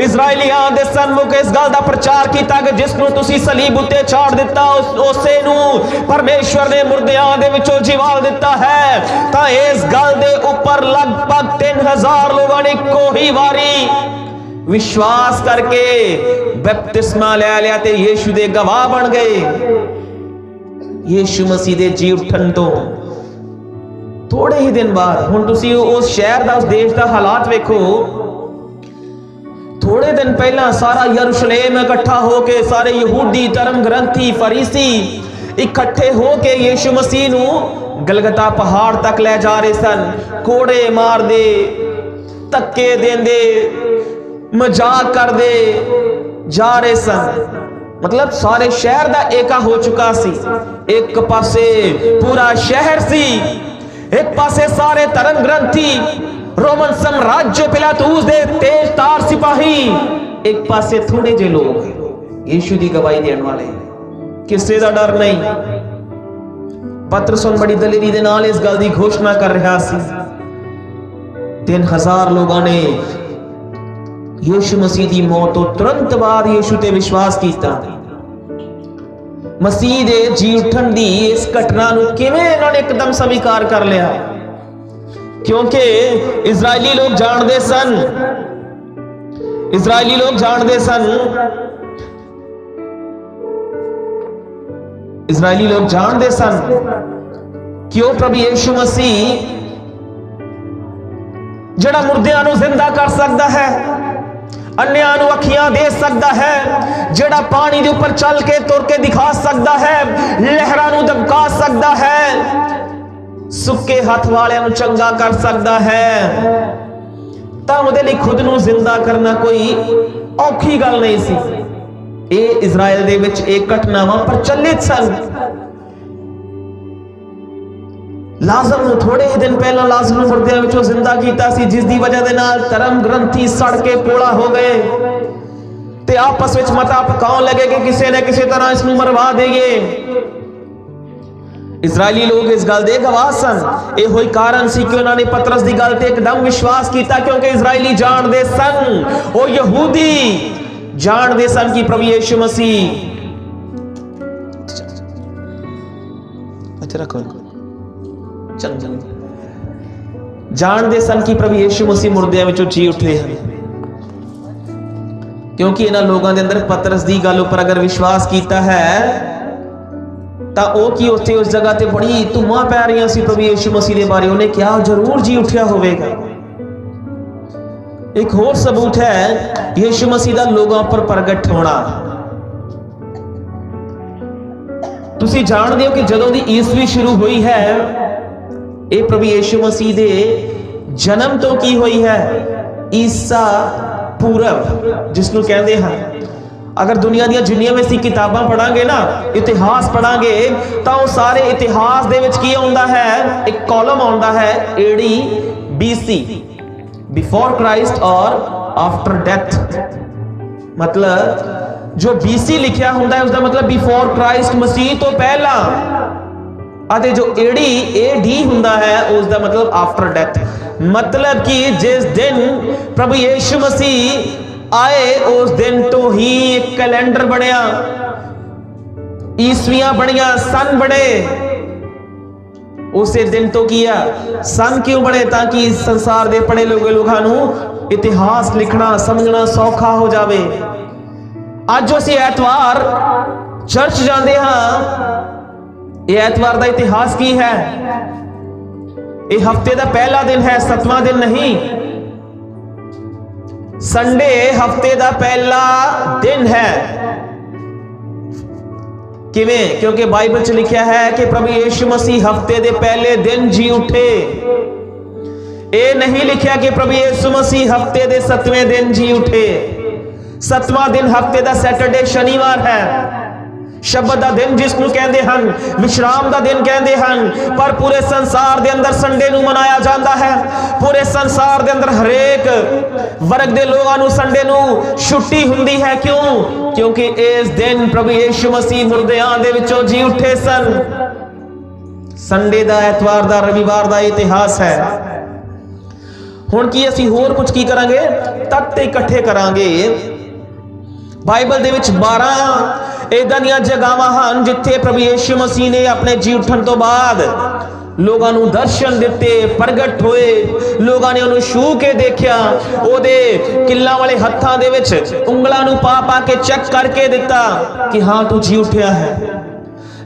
इजराइलियां दे सन्मुख इस गल दा प्रचार किया कि जिसनूं तुसीं सलीब उत्ते चाड़ दिता उसे नूं परमेश्वर ने मुर्दियां दे विचों जिवाल दिता है, तां इस गल दे उपर लगभग 3000 लोगों ने इक्को ही वारी विश्वास करके बपतिस्मा ले लिया ते यीशु दे गवाह बन गए। यीशु मसीह दे जी उठन तो थोड़े ही दिन बाद, हुण तुसीं उस शहर दा, उस देश दा हालात वेखो। थोड़े दिन पहला सारा यरूशलेम इकट्ठा होके, सारे यहूदी धर्म ग्रंथी फरीसी इकट्ठे होके यीशु मसीह नूं गलगता पहाड़ तक ले जा रहे सन। कोड़े मार दे, धक्के देंदे, मजाक कर दे जा रहे सन। मतलब सारे शहर दा एका हो चुका सी। एक पासे पूरा शहर सी, एक पासे सारे धर्म ग्रंथी, रोमन साम्राज्य पिलातूस दे तेज तार सिपाही, एक पासे थोड़े जे लोग यीशु की गवाही देने वाले। किसी का डर नहीं। पतरस बड़ी दलेरी दे नाल इस गल की घोषणा कर रहा सी। 3000 लोगों ने यीशु मसीह की मौत तो तुरंत बाद यीशु ते विश्वास किया। मसीह दे जी उठन दी इस घटना नूं किवें इन्होंने एकदम स्वीकार कर लिया? क्योंकि इजरायली लोग जानते सन, इजरायली लोग जानते सन, इजरायली लोग जानते सन कि वो प्रभु यीशु मसीह जड़ा मुर्दियां नूं जिंदा कर सकता है, अन्यां नूं अखियां दे सकता है, जड़ा पानी दे ऊपर चल के तुर के दिखा सकता है, लहरां नूं दबका सकता है, सुके हाथ वालियां नूं चंगा कर सकता है, तां उहदे लई खुद नूं जिंदा करना कोई औखी गल नहीं सी। ये इजराइल दे विच एक घटनावां प्रचलित सन। लाजर नूं थोड़े ही दिन पहला लाजर नूं मुर्दियां विचों जिंदा कीता सी, जिस दी वजह दे नाल धर्म ग्रंथी सड़ के पोला हो गए ते आपस विच मता पकाउण लगे कि किसी न किसी तरह इसनूं मरवा देइए। इजरायली लोग इस गल दे गवाह सन। इहो ही कारण सी कि उन्होंने पतरस दी गल ते एकदम विश्वास किया, क्योंकि इजरायली जानदे सन, ओ यहूदी जानदे सन कि प्रभु यीशु मसीह जानते सन कि प्रभु यीशु मसीह मुर्दियां विचों जी उठे हैं। क्योंकि इन्हां लोगों के अंदर पतरस की गल पर अगर विश्वास किया है ਤਾਂ ਉਹ ਕੀ ਉੱਥੇ ਉਸ ਜਗ੍ਹਾ ਤੇ ਬੜੀ ਧੂਮਾਂ ਪੈ ਰਹੀਆਂ ਸੀ ਪ੍ਰਭੂ ਯੀਸ਼ੂ ਮਸੀਹ ਦੇ ਬਾਰੇ। ਉਹਨੇ ਕਿਹਾ ਜ਼ਰੂਰ ਜੀ ਉੱਠਿਆ ਹੋਵੇਗਾ। ਇੱਕ ਹੋਰ ਸਬੂਤ ਹੈ ਯੀਸ਼ੂ ਮਸੀਹ ਦਾ ਲੋਕਾਂ ਉੱਪਰ ਪ੍ਰਗਟ ਹੋਣਾ। ਤੁਸੀਂ ਜਾਣਦੇ ਹੋ ਕਿ ਜਦੋਂ ਦੀ ਈਸਵੀ ਸ਼ੁਰੂ ਹੋਈ ਹੈ, ਇਹ ਪ੍ਰਭੂ ਯੀਸ਼ੂ ਮਸੀਹ ਦੇ ਜਨਮ ਤੋਂ ਕੀ ਹੋਈ ਹੈ? ਈਸਾ ਪੂਰਵ ਜਿਸ ਨੂੰ ਕਹਿੰਦੇ ਹਨ। अगर दुनिया ਦੀਆਂ ਜਿੰਨੀਆਂ ਵੀ ਅਸੀਂ ਕਿਤਾਬਾਂ ਪੜਾਂਗੇ ਨਾ, ਇਤਿਹਾਸ ਪੜਾਂਗੇ, ਤਾਂ ਉਹ ਸਾਰੇ ਇਤਿਹਾਸ ਦੇ ਵਿੱਚ ਕੀ ਆਉਂਦਾ ਹੈ? ਇੱਕ ਕਾਲਮ ਆਉਂਦਾ ਹੈ AD BC, ਬਿਫੋਰ ਕ੍ਰਾइस्ट और आफ्टर डेथ। मतलब जो BC ਲਿਖਿਆ ਹੁੰਦਾ ਹੈ ਉਸਦਾ ਮਤਲਬ ਬਿਫੋਰ ਕ੍ਰਾइस्ट, ਮਸੀਹ ਤੋਂ ਪਹਿਲਾਂ, ਅਤੇ ਜੋ AD ਹੁੰਦਾ ਹੈ ਉਸਦਾ ਮਤਲਬ आफ्टर डेथ। मतलब कि जिस दिन प्रभु यीशु मसीह आए उस दिन तो ही एक कैलेंडर बनया, ईस्वियां बनिया, सन बने। उसे दिन तो किया सन क्यों बने? ताकि संसार दे पढ़े लोगों नू इतिहास लिखना समझना सौखा हो जावे। अज असीं ऐतवार चर्च जाते हाँ, ये ऐतवार का इतिहास की है? ये हफ्ते का पहला दिन है, 7वां दिन नहीं। संडे हफ्ते का पहला दिन है। किवें? क्योंकि बाइबल च लिखा है कि प्रभु यीशु मसीह हफ्ते के पहले दिन जी उठे। ये नहीं लिखा कि प्रभु यीशु मसीह हफ्ते के 7वें दिन जी उठे। 7वां दिन हफ्ते का सैटरडे शनिवार है, शब्द का दिन जिसनू कहते हैं, विश्राम का दिन कहते हैं। पर पूरे संसार के अंदर संडे नू मनाया जाता है। पूरे संसार के अंदर हरेक वर्ग के लोगों नू संडे नू छुट्टी हुंदी है। क्यों? क्योंकि इस दिन प्रभु यीशु मसीह मुर्दियां दे विचों जी उठे सन। संडे का, ऐतवार का, रविवार का इतिहास है। हुण की असीं होर कुछ की करांगे? तत्त इकट्ठे करांगे। बाइबल दे विच 12 इदां दीयां जगहां हन जिथे प्रभु यीशु मसीह ने अपने जी उठण तो बाद लोगों नू दर्शन दिते, प्रगट होए, लोगों ने उन्हें छू के देखा, ओदे किल्लां वाले हत्थां दे विच उंगलां नू पा पा के चेक करके दिता कि हाँ तू जी उठिया है।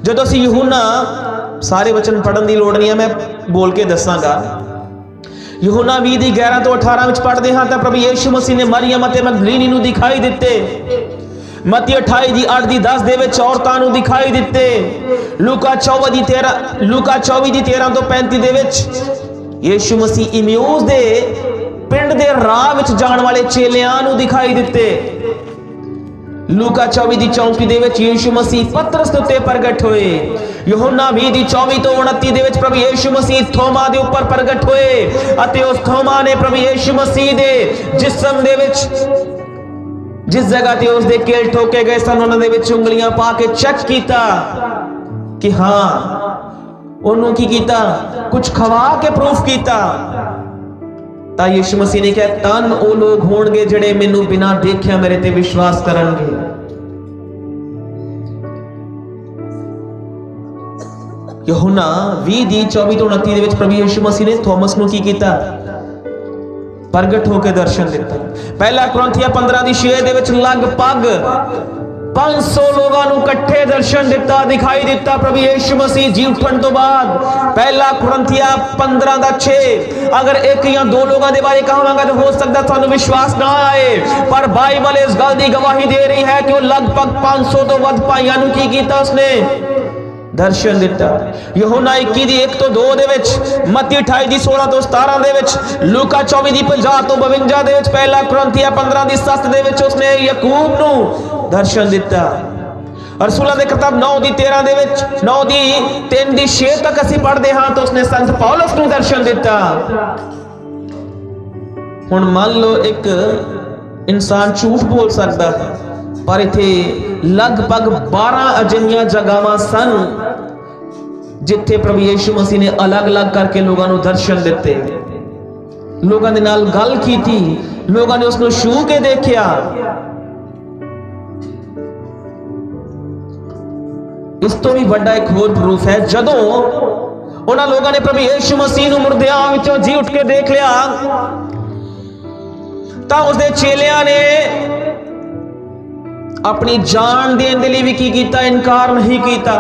जदों असीं यूहन्ना, सारे वचन पढ़न की लोड़ नहीं है, मैं बोल के दसांगा। यूहन्ना 20:11 तो 18 विच पढ़दे हां तां प्रभु यीशु मसीह ने मरियम अते मगदलीनी नू दिखाई दिते। मत्ती 28:8-10 दे विच औरतां नू दिखाई दिते। लूका 24:13 तो 35 दे विच यीशु मसीह इम्यूस दे पिंड दे राह विच जाण वाले चेलियां नू दिखाई दिते। लूका 24:34 दे विच यीशु मसीह पतरस दे उत्ते प्रगट होए। यूहन्ना 20:24 तो 29 दे विच प्रभु यीशु मसीह थोमा दे उपर प्रगट होए अते उस थोमा ने प्रभु यीशु मसीह दे जिस्म दे विच जिस जगह ते उस दे केल ठोके गए सन उन्हां दे विच उंगलियां पा के चेक कीता कि हाँ उन्होंने की कीता, कुछ खवा के प्रूफ कीता। ਤਾਂ ਯीशु मसीह ने कहा तन ਉਹ ਲੋਕ ਹੋਣਗੇ ਜਿਹੜੇ ਮੈਨੂੰ ਬਿਨਾਂ ਦੇਖਿਆ ਮੇਰੇ ਤੇ ਵਿਸ਼ਵਾਸ ਕਰਨਗੇ। यूहन्ना 20:24 ਤੋਂ 29 ਦੇ ਵਿੱਚ ਪ੍ਰਭੂ ਯੀਸ਼ੂ ਮਸੀਹ ਨੇ ਥੋਮਸ ਨੂੰ ਕੀ ਕੀਤਾ? ਪ੍ਰਗਟ ਹੋ ਕੇ ਦਰਸ਼ਨ ਦਿੱਤਾ। ਪਹਿਲਾ ਕੁਰਿੰਥੀਆਂ 15:6 ਦੇ ਵਿੱਚ ਲਗਭਗ 500 लोगों को इकट्ठे दर्शन दिता, दिखाई दिता प्रभु यीशु मसीह जी उठण तो बाद। पहला कुरिन्थियां 15:6 अगर एक या दो लोगों के बारे कहांगा तो हो सकता थानू विश्वास ना आए, पर बाइबल इस गल की गवाही दे रही है कि वो लगभग 500 तो वध भाइयां नू की कीता, उसने दर्शन दिता। यूहन्ना 21:1-2 दे विच, मत्ती 28:16 तो 17 दे विच, लूका 24:50 तो 52 दे विच, पहला कुरिन्थियां 15:7 दे विच उसने याकूब नू दर्शन दिता। रसूलां दे किताब 9:13 दे विच 9:3-6 तक असीं पढ़दे हां तो उसने संत पौलुस नू दर्शन दिता। हुण मान लो एक इंसान झूठ बोल सकता है, पर इत्थे लगभग 12 अजिहियां जगहां सन जिथे प्रभु यीशु मसीह ने अलग अलग करके लोगों को दर्शन दिते, लोगों के नाल गल कीती, लोगों ने उसको छू के देखा। इस तो भी बड़ा एक होर प्रूफ है, जदों उन्हां लोगों ने प्रभु यीशु मसीह नूं मुर्दियां विचों जी उठ के देख लिया तां उसदे चेलियां ने अपनी जान देने के लिए भी की कीता, इनकार नहीं कीता।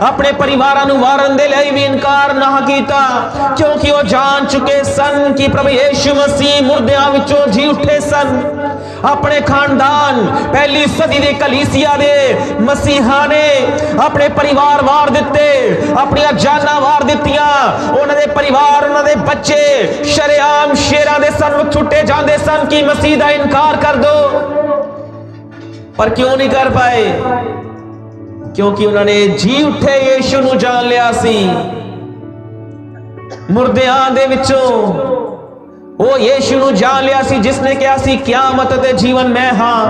अपने परिवार वारन दे लिए भी इनकार ना कीता, क्योंकि वो जान चुके सन कि प्रभु यीशु मसीह मुर्दियां विचों जी उठे सन। अपने खानदान पहली सदी दे कलीसिया दे मसीहा ने अपने परिवार वार दिते, अपनी जाना वार दित्तियां। उन्होंने परिवार, उन्होंने बच्चे शरेआम शेरां दे सन्मुख छुट्टे जाते सन कि मसीह दा इनकार कर दो, पर क्यों नहीं कर पाए? क्योंकि उन्होंने जी उठे यीशु नूं जान लिया सी। मुर्दियां दे विचों वो यीशु नूं जान लिया सी जिसने कहा सी क़यामत ते जीवन मैं हां।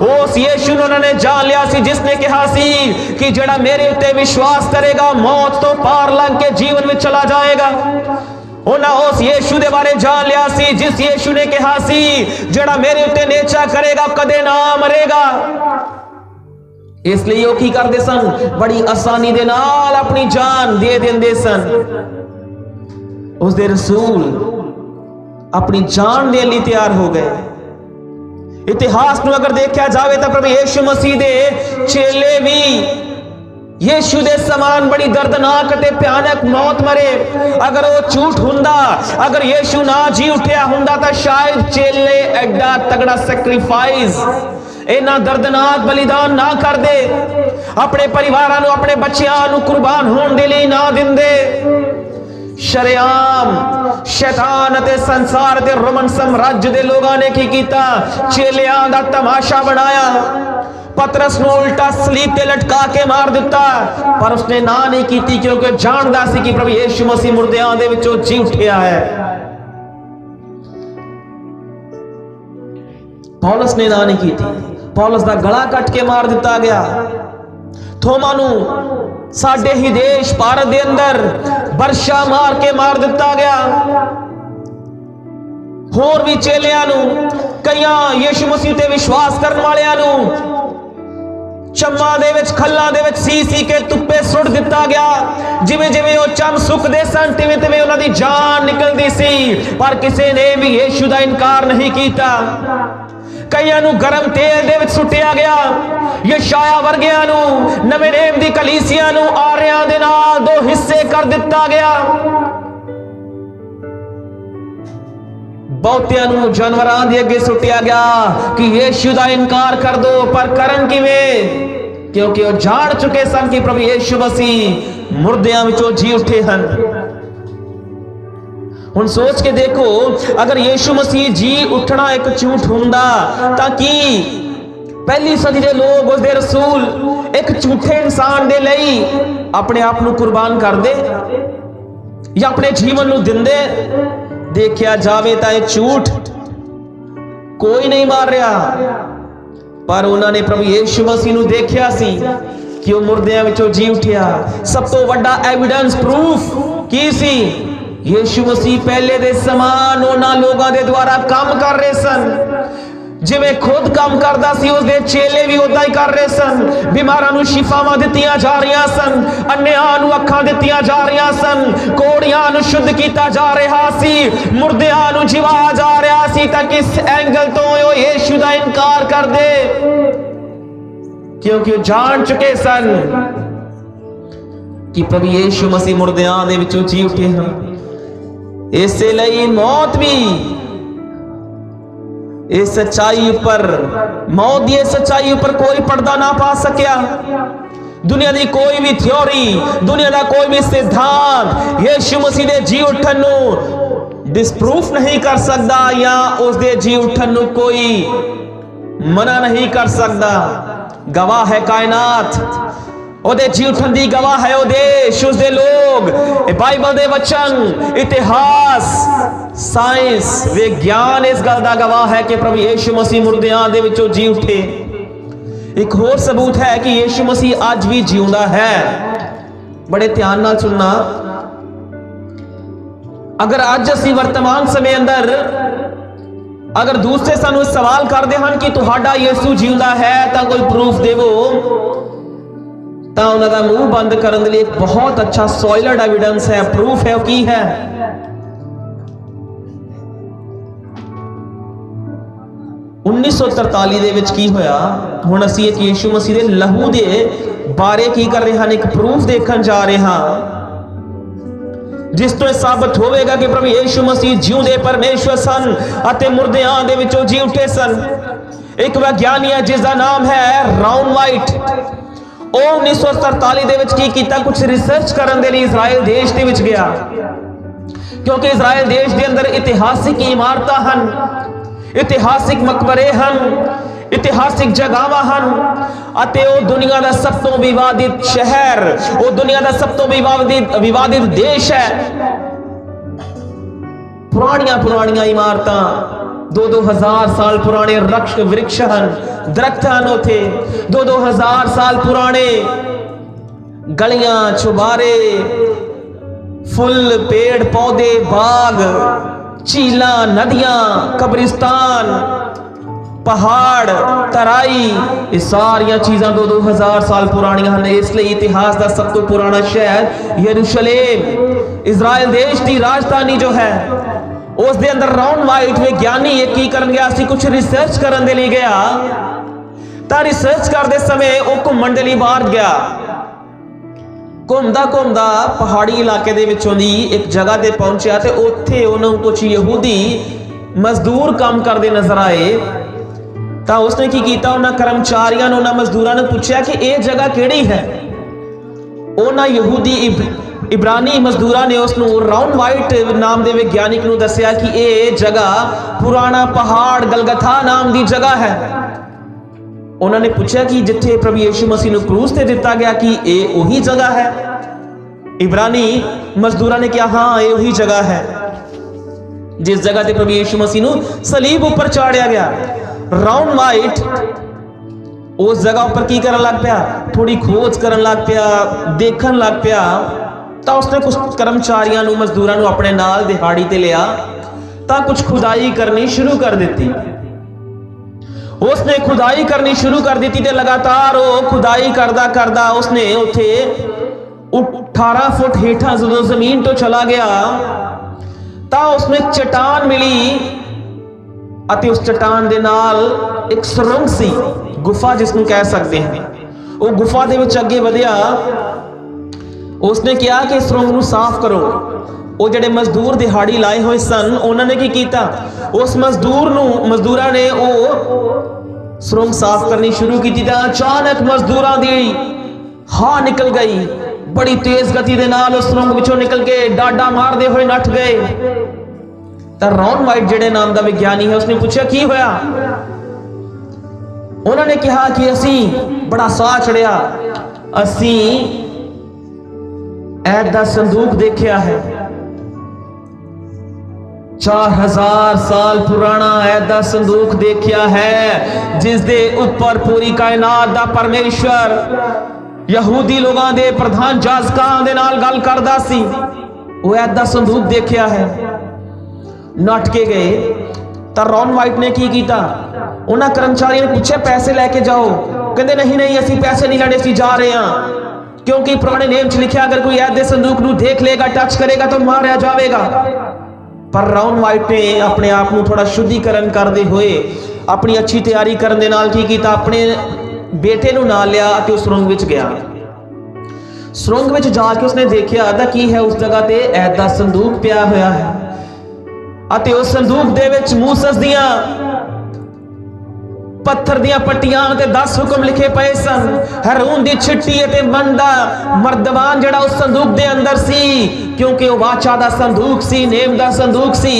उस यीशु नूं उन्होंने जान लिया सी जिसने कहा सी कि जेड़ा मेरे उत्ते विश्वास करेगा मौत तो पार लंघ के जीवन में चला जाएगा। उन्हें उस यीशु दे बारे जान लिया सी जिस यीशु ने कहा सी जेड़ा मेरे उत्ते नेचा करेगा कदे ना मरेगा। इसलिए वो की करते सन, बड़ी आसानी दे नाल अपनी जान दे देंदे सन। उस दे रसूल अपनी जान देने लिए तैयार हो गए। इतिहास में अगर देखा जाए तो प्रभु यीशु मसीह दे चेले भी यीशु दे समान बड़ी दर्दनाक ते भयानक मौत मरे। अगर वो झूठ हुंदा, अगर यीशु ना जी उठिया हुंदा तो शायद चेले एडा तगड़ा सैक्रिफाइस, इना दर्दनाक बलिदान ना कर दे, अपने परिवारां नूं, अपने बच्चियां नूं कुर्बान होने दे लिए ना दिंदे। शरेआम शैतान ते संसार ते रोमन साम्राज्य दे लोगां ने की कीता? चेलियां दा तमाशा बनाया। पतरस नूं उल्टा सलीब ते लटका के मार दिता, पर उसने ना नहीं की क्योंकि जानदा सी कि प्रभु यीशु मसीह मुर्दियां दे विचों जी उठिया है। पौलुस ने ना नहीं की, पौलुस दा गला कट के मार दिता गया। थोमा नूं साडे ही देश भारत दे अंदर बरशा मार के मार दिता गया। होर भी चेलियां नूं, कईयां यीशु मसीह ते विश्वास करने वालियां नूं चम्मा दे विच खल्लां दे विच सी के तुप्पे सुट दिता गया। जिवें जिवें वो चम सुकदे सन तिवें तिवें उन्हां दी जान निकलदी सी, पर किसी ने भी यीशु दा इनकार नहीं कीता। कईयां नूं गरम तेल दे विच सुटिया गया। यशाया वर्गियां नूं, नवें नेम दी कलीसिया नूं आरियां दे नाल दो हिस्से कर दिता गया। बहुतियां नूं जानवरां दे अगे सुटिया गया कि यीशु दा इनकार कर दो, पर करन किवें? क्योंकि वो जान चुके सन कि प्रभु यीशु मसीह मुर्दियां विचों जी उठे हन। हुण सोच के देखो, अगर यीशु मसीह जी उठना एक झूठ हुंदा तां की पहली सदी दे लोग, उसदे रसूल एक झूठे इंसान दे लई अपने आप नूं कुर्बान कर दे या अपने जीवन नूं दिंदे? देखा जावे तो एक झूठ कोई नहीं मार रहा, पर उन्होंने प्रभु यीशु मसीह नूं देखिया सी कि वो मुर्दियां विचों जी उठिया। सब तो वड्डा एविडेंस प्रूफ की सी? यीशु मसीह पहले दे समान उन्हां लोगां दे द्वारा काम कर रहे सन। जिवें खुद काम करदा सी उसदे चेले भी उदां ही कर रहे सन। बीमारां नूं शिफावां दित्तियां जा रहीआं सन, अन्निआं नूं अखां दित्तियां जा रहीआं सन, कोड़ियां नूं शुद्ध कीता जा रहा सी, मुर्दिआं नूं जिवाया जा रहा सी। तां किस एंगल तो वो यीशु दा इनकार कर दे? क्योंकि वो जान चुके सन कि प्रभु यीशु मसीह मुर्दिआं दे विचों जी उठे हैं। इसे लई मौत भी इस सच्चाई पर, मौत की सच्चाई पर कोई पर्दा ना पा सकिया। दुनिया की कोई भी थ्योरी, दुनिया का कोई भी सिद्धांत यीशु मसीह दे जी उठन नूं डिसप्रूफ नहीं कर सकता या उसके जी उठन नूं कोई मना नहीं कर सकता। गवाह है कायनात, ओदे जी उठन दी गवाह है ओ देश, उसदे लोग, बाइबल दे वचन, इतिहास, साइंस, विज्ञान इस गल दा गवाह है कि प्रभु यीशु मसीह मुर्दियां दे विचों जी उठे। एक होर सबूत है कि यीशु मसीह आज भी जिउंदा है। बड़े ध्यान नाल सुनना, अगर आज असीं वर्तमान समय अंदर अगर दूसरे सानू सवाल करते हैं कि तुहाडा यीशु जिउंदा है तां कोई प्रूफ देवो, तां उन्हां दा मुंह बंद करन दे लई एक बहुत अच्छा सॉलिड एविडेंस है, प्रूफ है। की है? 1943 ਦੇ ਵਿੱਚ ਕੀ ਹੋਇਆ, ਹੁਣ ਅਸੀਂ ਇੱਕ ਯीशु ਮਸੀਹ ਦੇ ਲਹੂ ਦੇ ਬਾਰੇ ਕੀ ਕਰ ਰਹੇ ਹਨ, ਇੱਕ ਪ੍ਰੂਫ ਦੇਖਣ ਜਾ ਰਹੇ ਹਾਂ ਜਿਸ ਤੋਂ ਇਹ ਸਾਬਤ ਹੋਵੇਗਾ ਕਿ ਪ੍ਰਭੂ ਯीशु ਮਸੀਹ ਜਿਉਂਦੇ ਪਰਮੇਸ਼ਵਰ ਸਨ ਅਤੇ ਮੁਰਦਿਆਂ ਦੇ ਵਿੱਚੋਂ ਜੀ ਉੱਠੇ ਸਨ। ਇੱਕ ਵਿਗਿਆਨੀ ਹੈ ਜਿਸ ਦਾ ਨਾਮ ਹੈ ਰਾਉਨ ਵਾਈਟ। ਉਹ 1943 ਦੇ ਵਿੱਚ ਕੀ ਕੀਤਾ, ਕੁਝ ਰਿਸਰਚ ਕਰਨ ਦੇ ਲਈ ਇਜ਼ਰਾਈਲ ਦੇਸ਼ ਦੇ ਵਿੱਚ ਗਿਆ, ਕਿਉਂਕਿ ਇਜ਼ਰਾਈਲ ਦੇਸ਼ ਦੇ ਅੰਦਰ ਇਤਿਹਾਸਿਕ ਇਮਾਰਤਾਂ ਹਨ, ਇਤਿਹਾਸਿਕ ਮਕਬਰੇ ਹਨ, ਇਤਿਹਾਸਿਕ ਜਗ੍ਹਾਵਾਂ ਹਨ ਅਤੇ ਉਹ ਦੁਨੀਆ ਦਾ ਸਭ ਤੋਂ ਵਿਵਾਦਿਤ ਸ਼ਹਿਰ, ਉਹ ਦੁਨੀਆ ਦਾ ਸਭ ਤੋਂ ਵਿਵਾਦਿਤ ਦੇਸ਼ ਹੈ। ਪੁਰਾਣੀਆਂ ਇਮਾਰਤਾਂ, 2-2000 ਸਾਲ ਪੁਰਾਣੇ ਵ੍ਰਿਕਸ਼ ਹਨ, ਦਰਖਤ ਹਨ ਉੱਥੇ, 2-2000 ਸਾਲ ਪੁਰਾਣੇ ਗਲੀਆਂ, ਚੁਬਾਰੇ, ਫੁੱਲ, ਪੇੜ ਪੌਦੇ, ਬਾਗ, ਝੀਲਾਂ, ਨਦੀਆਂ, ਕਬਰਿਸਤਾਨ, पहाड़, तराई, ये सारिया चीज़ां 2-2000 साल पुरानियां हैं। इसलिए इतिहास का सब तो पुराना शहर यरूशलेम, इजराइल देश की राजधानी जो है, उस दे अंदर राउन वाइट विज्ञानी की करन गया सी, कुछ रिसर्च करन दे लिए गया। तो रिसर्च करते समय वो घूमन दे लिए बाहर गया, घूमदा पहाड़ी इलाके दे विचों दी एक जगह ते पहुंचा ते उत्थे उन्होंने कुछ यहूदी मजदूर काम करते नजर आए। तो उसने की कीता, उन्होंने कर्मचारियों ने, उन्होंने मजदूरों ने पूछा कि यह जगह केड़ी है। उन्होंने यहूदी इब्रानी मजदूरों ने उसनू राउन वाइट नाम के विज्ञानिक नू दस्या कि यह जगह पुराना पहाड़ गलगथा नाम की जगह है। उन्होंने पूछा कि जिथे प्रभु यीशु मसीह नू क्रूस ते दिता गया कि यह वही जगह है। इब्रानी मजदूरों ने कहा हाँ ये वही जगह है जिस जगह ते प्रभु यीशु मसीह नू सलीब ऊपर चाढ़िया गया। राउन वाइट उस जगह पर की करन लग पिया, थोड़ी खोज करन लग पिया, देखन लग पिया। तो उसने कुछ कर्मचारियों नू, मजदूरों नू अपने नाल दिहाड़ी ते लिया, तो कुछ खुदाई करनी शुरू कर दी। उसने खुदाई करनी शुरू कर दी ते लगातार वो खुदाई करदा उसने उथे 18 फुट हेठा जो जमीन तो चला गया, तो उसने चट्टान मिली अति उस चट्टान दे नाल एक सुरंग सी, गुफा जिसको कह सकते हैं। वो गुफा दे विच अगे वधिया, उसने कहा कि सुरंग नू साफ करो। वो जिहड़े मजदूर दिहाड़ी लाए हुए सन, उन्होंने की कीता, उस मजदूरां ने वो सुरंग साफ करनी शुरू की। अचानक मजदूरां दी हाँ निकल गई, बड़ी तेज गति दे नाल उस सुरंग विचों निकल के डाडा मारदे हुए नठ गए। तो राउन वाइट जिहड़े नाम का विज्ञानी है, उसने पूछा की होया। उन्होंने कहा कि असी बड़ा साह चढ़िया, असी ऐद दा संदूक देखिया है, 4000 साल पुराना ऐद दा संदूक देखिया है, जिस दे ऊपर पूरी कायनात दा परमेश्वर यहूदी लोगों के प्रधान जाजकां दे नाल गल करदा सी। वो ऐद दा संदूक देखिया है। नट के गए। तो राउन वाइट ने की कीता, उन्होंने कर्मचारियों ने पूछे पैसे लेके जाओ, कहते नहीं असी पैसे नहीं लेने, असी जा रहे हैं, क्योंकि पुराने नेम च लिखा अगर कोई ऐदे संदूक नू देख लेगा, टच करेगा तो मारा जाएगा। पर राउन वाइट ने अपने आप को थोड़ा शुद्धिकरण करते हुए अपनी अच्छी तैयारी करने दे नाल की कीता, अपने बेटे नू नाल लिया ते उस सुरंग विच गया। सुरंग विच जाके उसने देखा था की है, उस जगह ते ऐद दा संदूक पिया होया है अते उस संदूक दे विच मूसस दियां पत्थर दियां पट्टियां ते 10 हुक्म लिखे पे सन। हारून दी छिट्टी ते मंदा मर्दबान जिहड़ा उस संदूक दे अंदर सी, क्योंकि वो वाचा दा संदूक सी, नेम दा संदूक सी।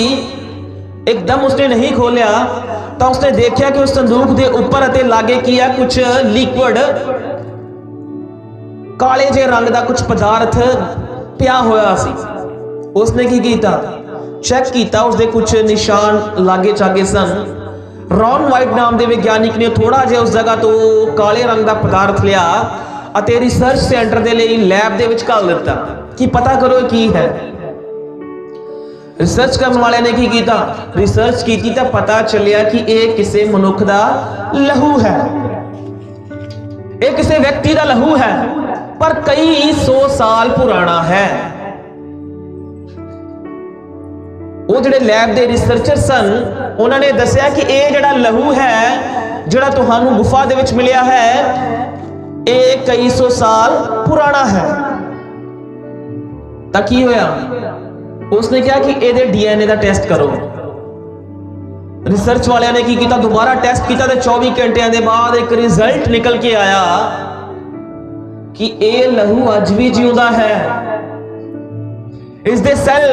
एकदम उसने नहीं खोलिया तो उसने देखा कि उस संदूक दे ऊपर अते लागे किया कुछ लिक्विड काले जे रंग दा कुछ पदार्थ पिया होया सी। उसने की कीता, चेक किया, उसके कुछ निशान लागे चागे सन। राउन वाइट नाम के विज्ञानिक ने थोड़ा जिहा उस जगह तो काले रंग का पदार्थ लिया अते रिसर्च सेंटर के लिए लैब के विच घल दिता कि पता करो की है। रिसर्च करने वाले ने की कीता, रिसर्च की तो पता चलिया कि यह किसी मनुख का लहू है, यह किसी व्यक्ति का लहू है, पर कई 100 साल पुराना है। वो जिहड़े लैब के रिसर्चर सन उन्होंने दसिया कि ये जिहड़ा लहू है जिहड़ा तुहानू गुफा दे विच मिलिया है ये कई सौ साल पुराना है। तां की होया, उसने कहा कि ये DNA का टेस्ट करो। रिसर्च वालियां ने की किया, दोबारा टेस्ट किया तो 24 घंटिया के बाद एक रिजल्ट निकल के आया कि ये लहू अज भी जिउंदा है। इसदे सैल,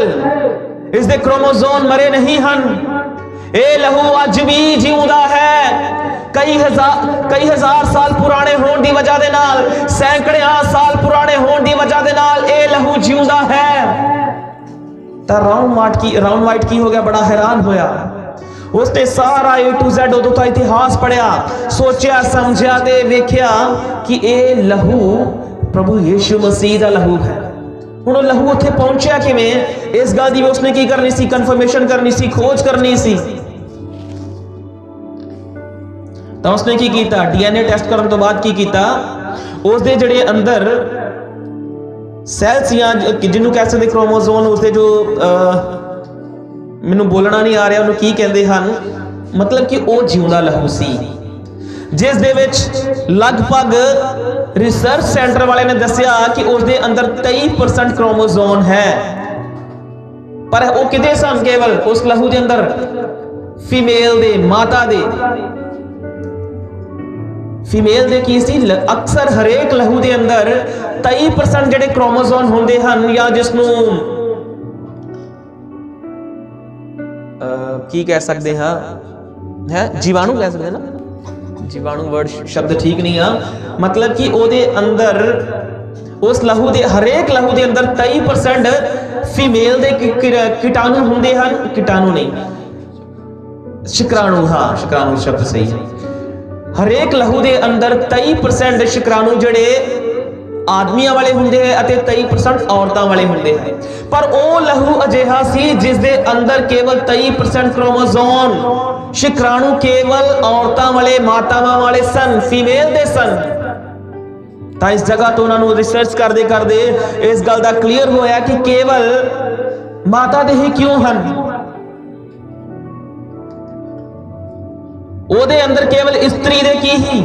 इसदे क्रोमोसोम मरे नहीं हन। ये लहू अज भी जिउंदा है। कई हजार साल पुराने होने की वजह दे नाल, सैकड़े साल पुराने होने की वजह दे नाल ये लहू जिउंदा है। तो राउंड वाइट की हो गया, बड़ा हैरान होया। उसने सारा A to Z उदों का इतिहास पढ़िया, सोचा समझिया ते वेख्या कि ये लहू प्रभु यीशु मसीह का लहू है। हुण लहू उत्थे पहुंचिया किवें, इस गल दी उसने की करनी सी, कन्फर्मेशन करनी सी, खोज करनी सी। तो उसने की कीता, DNA टेस्ट करने तो बाद की कीता, उसदे जिहड़े अंदर सैल्स या जिन्हों कह सकते क्रोमोसोम, उसदे जो मैनू बोलना नहीं आ रहा उन्होंने की कहते हैं, मतलब कि वो जिउंदा लहू सी जिस दे विच लगभग रिसर्च सेंटर वाले ने दसिया कि उसदे अंदर 23% क्रोमोसोम है। पर वो किते सन, केवल उस लहू के अंदर फीमेल दे, माता दे। फीमेल दे की सी, अक्सर हरेक लहू के अंदर 23% जिहड़े क्रोमोसोम होंदे हन, या जिसनूं की कह सकते हैं, है जीवाणु कह सकते हैं ना, जीवाणु वर्ड शब्द ठीक नहीं है, मतलब कि ओदे अंदर उस लहू दे, हरेक लहू दे अंदर 23% फीमेल दे कीटाणु होंदे हन। कीटाणु नहीं, शुक्राणु, हाँ शुक्राणु शब्द सही है। हरेक लहू दे अंदर 23% शुक्राणु जड़े आदमियों वाले होंगे हैं, 23% औरतों वाले होंगे हैं। पर वो लहू अजिहा सी जिस दे अंदर केवल 23% क्रोमोसोम शुक्राणु केवल औरतों वाले, मातावां वाले सन, फीमेल दे सन। तो इस जगह तो उन्होंने रिसर्च करते करते इस गल का क्लीयर होया कि केवल माता दे ही क्यों हन। ओदे अंदर केवल स्त्री दे की ही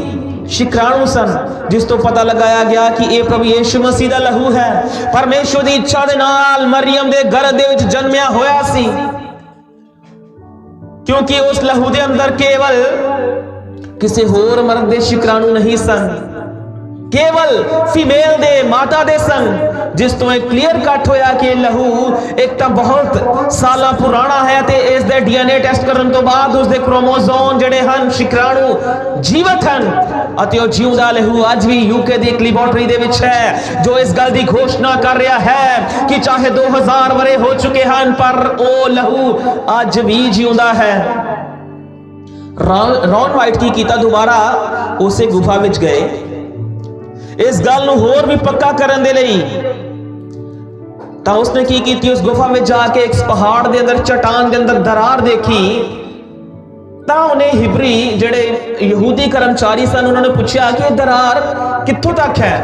शुक्राणु सन, जिस तो पता लगाया गया कि ये प्रभु यीशु मसीह दा लहू है। परमेश्वर की इच्छा दे नाल मरियम दे गर्भ दे विच जन्मिया होया सी, क्योंकि उस लहू दे अंदर केवल किसी होर मर्द दे शुक्राणु नहीं सन, केवल फीमेल दे, माता दे सन, जिस तो एक क्लियर कट होया कि लहू एक तो बहुत साल पुराना है ते इस दे DNA टेस्ट करने तो बाद उसके क्रोमोसोम जड़े हन, शुक्राणु जीवित हन अते ओ जिउंदा लहू आज भी यूके दी एक लैबोरेटरी दे विच है, जो इस गल दी घोषणा कर रहा है कि चाहे 2000 वरे हो चुके हैं पर ओ लहू आज भी जिउंदा है। रॉन वाइट की कीता, दोबारा उसे गुफा विच गए इस गल नूं होर भी पक्का करन दे लई। तां उसने की कीती, उस गुफा में जाके एक पहाड़ दे अंदर, चट्टान दे अंदर दरार देखी। तां उन्हें हिब्री जिहड़े यहूदी कर्मचारी सन उन्होंने पूछा कि दरार कित्थों तक है।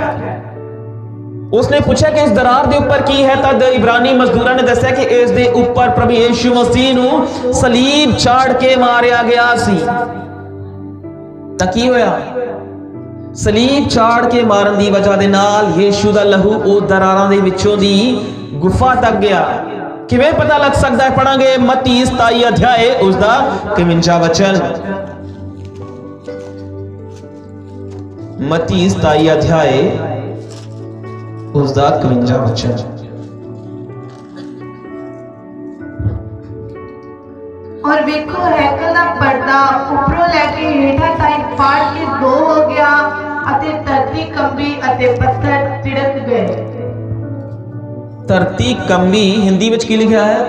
उसने पूछा कि इस दरार दे ऊपर की है। तद इब्रानी मजदूरा ने दस्या कि इस दे ऊपर प्रभु यीशु मसीह नूं सलीब चाड़ के मारिया गया सी। तां की होया, सलीब चाड़ के मारन की वजह दे नाल यीशु दा लहू ओ दरारां दे विचों दी गुफा तक गया। किवें पता लग सकता है, पढ़ांगे मत्ती 27 अध्याय उसका 51 वचन। मत्ती 27 अध्याय उसका 51 वचन। और वेखो हैकल दा पर्दा उपरों लैके हेठा ताईं फाड़ के दो हो गया अते धरती कंबी अते पत्थर तिड़क गए। धरती कंबी हिंदी में की लिखा है,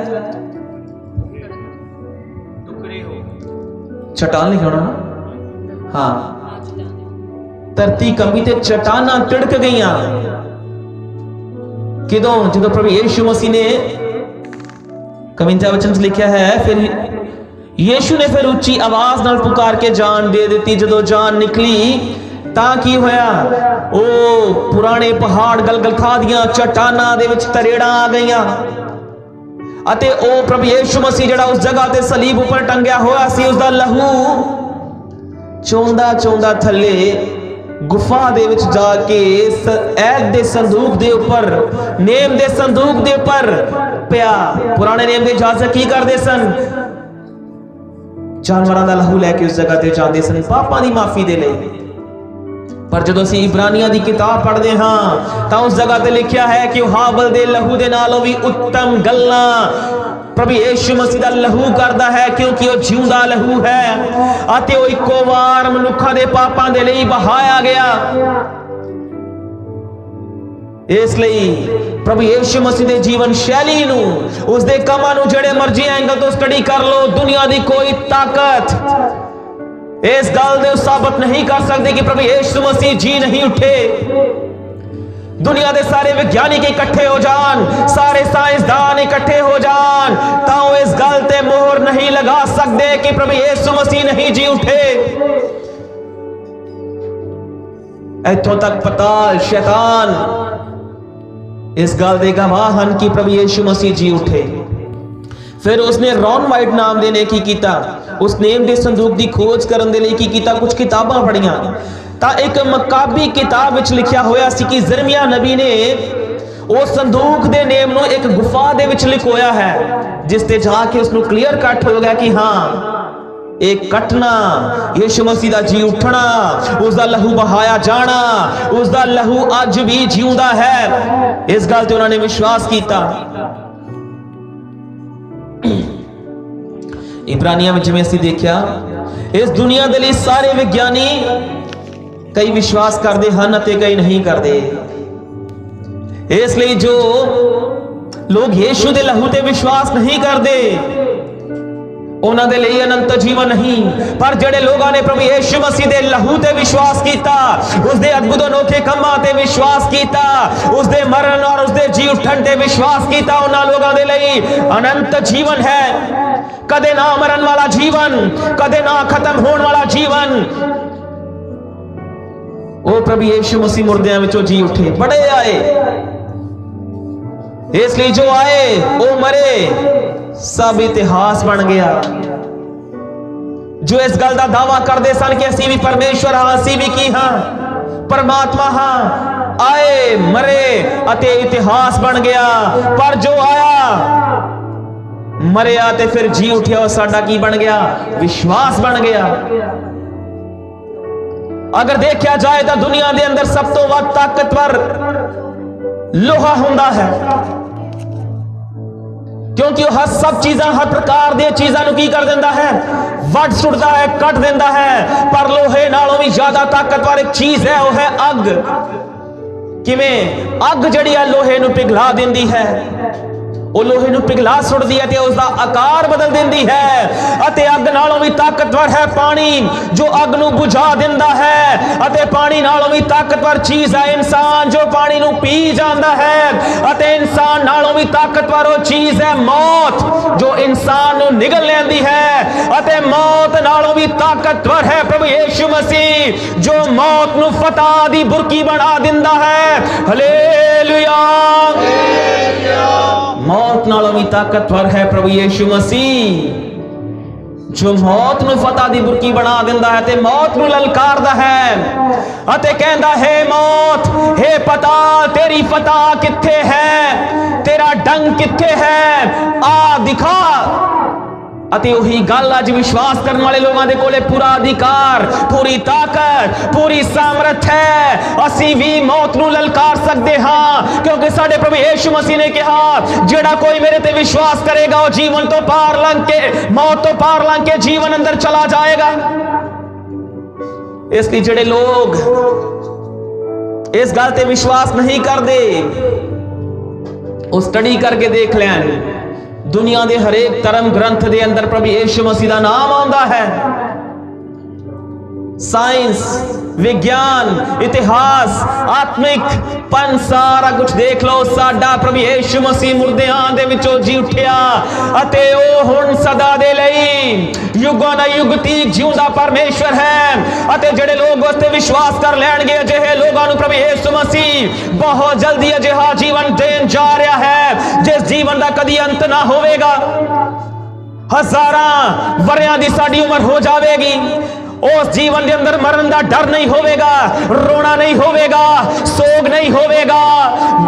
चट्टान लिखा होना ना, हाँ धरती कंबी ते चट्टाना तिड़क गई। किदों, जो प्रभु यीशु मसीह ने 51 वचन लिखा है, फिर यीशु ने फिर उच्ची आवाज नाल पुकार के जान दे दी। जदों जान निकली तां की होया, ओ पुराने पहाड़ गलगल खा दियां चट्टाना दे विच तरेड़ा आ गईयां ਅਤੇ ਉਹ ਪ੍ਰਭੂ ਯੀਸ਼ੂ ਮਸੀਹ ਜਿਹੜਾ ਉਸ ਜਗ੍ਹਾ ਤੇ ਸਲੀਬ ਉੱਪਰ ਟੰਗਿਆ ਹੋਇਆ ਸੀ, ਉਸ ਦਾ ਲਹੂ ਚੋਂਦਾ ਚੋਂਦਾ ਥੱਲੇ ਗੁਫਾ ਦੇ ਵਿੱਚ ਜਾ ਕੇ ਐਦ ਦੇ ਸੰਦੂਕ ਦੇ ਉੱਪਰ, ਨੇਮ ਦੇ ਸੰਦੂਕ ਦੇ ਉੱਪਰ ਪਿਆ। ਪੁਰਾਣੇ ਨੇਮ ਦੇ ਜਾਜ਼ਕ ਕੀ ਕਰਦੇ ਸਨ? ਜਾਨਵਰਾਂ ਦਾ ਲਹੂ ਲੈ ਕੇ ਉਸ ਜਗ੍ਹਾ ਤੇ ਜਾਂਦੇ ਸਨ ਪਾਪਾਂ ਦੀ ਮਾਫੀ ਦੇ ਲਈ। ਪਰ ਜਦੋਂ ਅਸੀਂ ਇਬਰਾਨੀਆਂ ਦੀ ਕਿਤਾਬ ਪੜ੍ਹਦੇ ਹਾਂ ਤਾਂ ਉਸ ਜਗ੍ਹਾ ਤੇ ਲਿਖਿਆ ਹੈ ਕਿ ਉਹ ਹਾਬਲ ਦੇ ਲਹੂ ਦੇ ਨਾਲੋਂ ਵੀ ਉੱਤਮ ਗੱਲਾਂ ਪ੍ਰਭੂ ਯੀਸ਼ੂ ਮਸੀਹ ਦਾ ਲਹੂ ਕਰਦਾ ਹੈ, ਕਿਉਂਕਿ ਉਹ ਜਿਉਂਦਾ ਲਹੂ ਹੈ ਅਤੇ ਉਹ ਇੱਕੋ ਵਾਰ ਮਨੁੱਖਾਂ ਦੇ ਪਾਪਾਂ ਦੇ ਲਈ ਬਹਾਇਆ ਗਿਆ। ਇਸ ਲਈ ਪ੍ਰਭੂ ਯੀਸ਼ੂ ਮਸੀਹ ਦੇ ਜੀਵਨ ਸ਼ੈਲੀ ਨੂੰ, ਉਸ ਦੇ ਕੰਮਾਂ ਨੂੰ ਜਿਹੜੇ ਮਰਜ਼ੀ ਐਂਗਲ ਤੋਂ ਸਟੱਡੀ ਕਰ ਲਓ, ਦੁਨੀਆ ਦੀ ਕੋਈ ਤਾਕਤ ਇਸ ਗੱਲ ਦੇ ਸਾਬਤ ਨਹੀਂ ਕਰ ਸਕਦੀ ਕਿ ਪ੍ਰਭੂ ਯੀਸ਼ੂ ਮਸੀਹ ਜੀ ਨਹੀਂ ਉੱਠੇ। ਦੁਨੀਆ ਦੇ ਸਾਰੇ ਵਿਗਿਆਨਿਕ ਇਕੱਠੇ ਹੋ ਜਾਣ, ਸਾਰੇ ਸਾਇੰਸਦਾਨ ਇਕੱਠੇ ਹੋ ਜਾਣ ਤਾਂ ਉਹ ਇਸ ਗੱਲ ਤੇ ਮੋਹਰ ਨਹੀਂ ਲਗਾ ਸਕਦੇ ਕਿ ਪ੍ਰਭੂ ਯੀਸ਼ੂ ਮਸੀਹ ਨਹੀਂ ਜੀ ਉੱਠੇ। ਇੱਥੋਂ ਤੱਕ ਪਤਾਲ, ਸ਼ੈਤਾਨ ਇਸ ਗੱਲ ਦੇ ਗਵਾਹ ਹਨ ਕਿ ਪ੍ਰਭੂ ਯੀਸ਼ੂ ਮਸੀਹ ਜੀ ਉੱਠੇ। ਫਿਰ ਉਸਨੇ ਰੌਨ ਵਾਈਟ ਨਾਮ ਦੇ ਨੇ ਕੀ ਕੀਤਾ? ਉਸ ਨੇਮ ਦੇ ਸੰਦੂਕ ਦੀ ਖੋਜ ਕਰਨ ਦੇ ਲਈ ਕੀ ਕੀਤਾ? ਕੁਝ ਕਿਤਾਬਾਂ ਪੜ੍ਹੀਆਂ ਤਾਂ ਇੱਕ ਮਕਾਬੀ ਕਿਤਾਬ ਵਿੱਚ ਲਿਖਿਆ ਹੋਇਆ ਸੀ ਕਿ ਜ਼ਰਮੀਆ ਨਬੀ ਨੇ ਉਸ ਸੰਦੂਕ ਦੇ ਨੇਮ ਨੂੰ ਇੱਕ ਗੁਫਾ ਦੇ ਵਿੱਚ ਲਿਖੋਇਆ ਹੈ, ਜਿਸ ਤੇ ਜਾ ਕੇ ਉਸ ਨੂੰ ਕਲੀਅਰ ਕੱਟ ਹੋ ਗਿਆ ਕਿ ਹਾਂ ਇਹ ਕੱਟਣਾ, ਯੀਸ਼ੂ ਮਸੀਹ ਦਾ ਜੀ ਉੱਠਣਾ, ਉਸ ਦਾ ਲਹੂ ਬਹਾਇਆ ਜਾਣਾ, ਉਸ ਦਾ ਲਹੂ ਅੱਜ ਵੀ ਜਿਉਂਦਾ ਹੈ। ਇਸ ਗੱਲ ਤੇ ਉਹਨਾਂ ਨੇ ਵਿਸ਼ਵਾਸ ਕੀਤਾ। ਇਬਰਾਨੀਆਂ ਵਿੱਚ ਜਿਵੇਂ ਅਸੀਂ ਦੇਖਿਆ, ਇਸ ਦੁਨੀਆ ਦੇ ਲਈ ਸਾਰੇ ਵਿਗਿਆਨੀ ਕਈ ਵਿਸ਼ਵਾਸ ਕਰਦੇ ਹਨ ਅਤੇ ਕਈ ਨਹੀਂ ਕਰਦੇ। ਇਸ ਲਈ ਜੋ ਲੋਕ ਯੀਸ਼ੂ ਦੇ ਲਹੂ ਤੇ ਵਿਸ਼ਵਾਸ ਨਹੀਂ ਕਰਦੇ ਉਹਨਾਂ ਦੇ ਲਈ ਅਨੰਤ ਜੀਵਨ ਨਹੀਂ, ਪਰ ਜਿਹੜੇ ਲੋਕਾਂ ਨੇ ਪ੍ਰਭੂ ਯੀਸ਼ੂ ਮਸੀਹ ਦੇ ਲਹੂ ਤੇ ਵਿਸ਼ਵਾਸ ਕੀਤਾ, ਉਸ ਦੇ ਅਦਭੁਤ ਅਨੋਖੇ ਕੰਮਾਂ ਤੇ ਵਿਸ਼ਵਾਸ ਕੀਤਾ, ਉਸ ਦੇ ਮਰਨ ਔਰ ਉਸ ਦੇ ਜੀ ਉੱਠਣ ਤੇ ਵਿਸ਼ਵਾਸ ਕੀਤਾ, ਉਹਨਾਂ ਲੋਕਾਂ ਦੇ ਲਈ ਅਨੰਤ ਜੀਵਨ ਹੈ। ਕਦੇ ਨਾ ਮਰਨ ਵਾਲਾ ਜੀਵਨ, ਕਦੇ ਨਾ ਖਤਮ ਹੋਣ ਵਾਲਾ ਜੀਵਨ। ਉਹ ਪ੍ਰਭੂ ਯੀਸ਼ੂ ਮਸੀਹ ਮੁਰਦਿਆਂ ਵਿੱਚੋਂ ਜੀ ਉੱਠੇ, ਬੜੇ ਆਏ। ਇਸ ਲਈ ਜੋ ਆਏ ਉਹ ਮਰੇ, ਸਭ ਇਤਿਹਾਸ ਬਣ ਗਿਆ। ਜੋ ਇਸ ਗੱਲ ਦਾ ਦਾਵਾ ਕਰਦੇ ਸਨ ਕਿ ਅਸੀਂ ਵੀ ਪਰਮੇਸ਼ਵਰ ਹਾਂ, ਅਸੀਂ ਵੀ ਕੀ ਹਾਂ? ਪਰਮਾਤਮਾ ਹਾਂ, ਆਏ, ਮਰੇ ਅਤੇ ਇਤਿਹਾਸ ਬਣ ਗਿਆ। ਪਰ ਜੋ ਆਇਆ, ਮਰਿਆ ਤੇ ਫਿਰ ਜੀ ਉੱਠਿਆ, ਉਹ ਸਾਡਾ ਕੀ ਬਣ ਗਿਆ? ਵਿਸ਼ਵਾਸ ਬਣ ਗਿਆ। ਅਗਰ ਦੇਖਿਆ ਜਾਏ ਤਾਂ ਦੁਨੀਆ ਦੇ ਅੰਦਰ ਸਭ ਤੋਂ ਵੱਧ ਤਾਕਤਵਰ ਲੋਹਾ ਹੁੰਦਾ ਹੈ, ਕਿਉਂਕਿ ਉਹ ਸਭ ਚੀਜ਼ਾਂ, ਹਰ ਪ੍ਰਕਾਰ ਦੀਆਂ ਚੀਜ਼ਾਂ ਨੂੰ ਕੀ ਕਰ ਦਿੰਦਾ ਹੈ? ਵੱਢ ਸੁੱਟਦਾ ਹੈ, ਕੱਟ ਦਿੰਦਾ ਹੈ। ਪਰ ਲੋਹੇ ਨਾਲੋਂ ਵੀ ਜ਼ਿਆਦਾ ਤਾਕਤਵਰ ਇੱਕ ਚੀਜ਼ ਹੈ, ਉਹ ਹੈ ਅੱਗ। ਕਿਵੇਂ? ਅੱਗ ਜਿਹੜੀ ਹੈ ਲੋਹੇ ਨੂੰ ਪਿਘਲਾ ਦਿੰਦੀ ਹੈ, ਉਹ ਲੋਹੇ ਨੂੰ ਪਿਘਲਾ ਸੁੱਟਦੀ ਹੈ ਤੇ ਉਸ ਦਾ ਆਕਾਰ ਬਦਲ ਦਿੰਦੀ ਹੈ। ਅਤੇ ਅੱਗ ਨਾਲੋਂ ਵੀ ਤਾਕਤਵਰ ਹੈ ਪਾਣੀ, ਜੋ ਅੱਗ ਨੂੰ ਬੁਝਾ ਦਿੰਦਾ ਹੈ। ਅਤੇ ਪਾਣੀ ਨਾਲੋਂ ਵੀ ਤਾਕਤਵਰ ਚੀਜ਼ ਹੈ ਇਨਸਾਨ, ਜੋ ਪਾਣੀ ਨੂੰ ਪੀ ਜਾਂਦਾ ਹੈ। ਅਤੇ ਇਨਸਾਨ ਨਾਲੋਂ ਵੀ ਤਾਕਤਵਰ ਉਹ ਚੀਜ਼ ਹੈ ਮੌਤ, ਜੋ ਇਨਸਾਨ ਨੂੰ ਨਿਗਲ ਲੈਂਦੀ ਹੈ। ਅਤੇ ਮੌਤ ਨਾਲੋਂ ਵੀ ਤਾਕਤਵਰ ਹੈ ਪ੍ਰਭੂ ਯੀਸ਼ੂ ਮਸੀਹ, ਜੋ ਮੌਤ ਨੂੰ ਫਤਹ ਦੀ ਬੁਰਕੀ ਬਣਾ ਦਿੰਦਾ ਹੈ। ਹਾਲੇਲੂਇਆ। मौत नालों भी ताकतवर है प्रभु यीशु मसीह, जो मौत नूं फतह दी बुरकी बना दिंदा है ते मौत नूं ललकारदा है अते कहंदा है मौत, हे पता तेरी फतह कित्थे है, तेरा डंग कित्थे है, आ दिखा। ਅਤੇ ਉਹੀ ਗੱਲ ਅੱਜ ਵਿਸ਼ਵਾਸ ਕਰਨ ਵਾਲੇ ਲੋਕਾਂ ਦੇ ਕੋਲੇ ਪੂਰਾ ਅਧਿਕਾਰ, ਪੂਰੀ ਤਾਕਤ, ਪੂਰੀ ਸਮਰੱਥ ਹੈ। ਅਸੀਂ ਵੀ ਮੌਤ ਨੂੰ ਲਲਕਾਰ ਸਕਦੇ ਹਾਂ, ਕਿਉਂਕਿ ਸਾਡੇ ਪ੍ਰਭੂ ਯੀਸ਼ੂ ਮਸੀਹ ਨੇ ਕਿਹਾ, ਜਿਹੜਾ ਕੋਈ ਮੇਰੇ ਤੇ ਵਿਸ਼ਵਾਸ ਕਰੇਗਾ ਉਹ ਜੀਵਨ ਤੋਂ ਪਾਰ ਲੰਘ ਕੇ, ਮੌਤ ਤੋਂ ਪਾਰ ਲੰਘ ਕੇ ਜੀਵਨ ਅੰਦਰ ਚਲਾ ਜਾਏਗਾ। ਇਸ ਲਈ ਜਿਹੜੇ ਲੋਕ ਇਸ ਗੱਲ ਤੇ ਵਿਸ਼ਵਾਸ ਨਹੀਂ ਕਰਦੇ, ਉਹ ਸਟੱਡੀ ਕਰਕੇ ਦੇਖ ਲੈਣ। दुनिया के हरेक धर्म ग्रंथ के अंदर प्रभु यीशु मसीह का नाम आता है। साइंस, विज्ञान, इतिहास, आत्मिक पन सारा कुछ देख लो। साडा प्रभु यीशु मसीह मुर्दियां दे विचों जी उठिया अते ओ हुण सदा दे लई युगां दा युग तीक जिउंदा परमेश्वर है। अते जेड़े लोग उस ते विश्वास कर लैणगे अजिहे लोगां नूं प्रभु यीशु मसीह बहुत जल्दी अजिहा जीवन देण जा रहा है जिस जीवन दा कदी अंत ना होवेगा। हजारां वरियां दी साडी उम्र हो जावेगी, उस जीवन के अंदर मरण का डर नहीं होवेगा, रोना नहीं होवेगा, सोग नहीं होवेगा,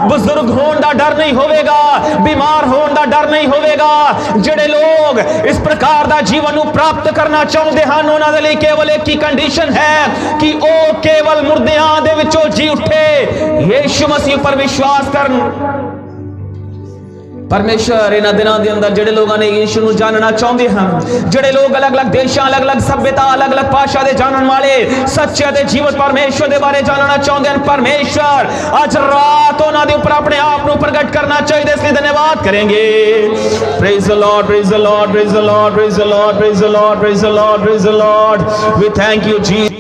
बुजुर्ग होने का डर नहीं होवेगा, बीमार होने का डर नहीं होवेगा। जेड़े लोग इस प्रकार का जीवन को प्राप्त करना चाहते हैं उन्होंने लिए केवल एक ही कंडीशन है कि वो केवल मुर्दियां दे विचों जी उठे, यीशु मसीह पर विश्वास करन। परमेश्वर इन्हां दिनां दे अंदर जेड़े लोगों ने यीशु नूं जानना चाहते हैं, जेड़े लोग अलग अलग देशों, अलग अलग सभ्यता, अलग अलग भाषा के जानने वाले सच्चे ते जीवत परमेश्वर के बारे जानना चाहते हैं, परमेश्वर अज रात उन्हां दे उपर अपने आप को प्रकट करना चाहिए। इसलिए धन्यवाद करेंगे। Praise the Lord, praise the Lord, praise the Lord, praise the Lord, praise the Lord, praise the Lord, praise the Lord. We thank you Jesus.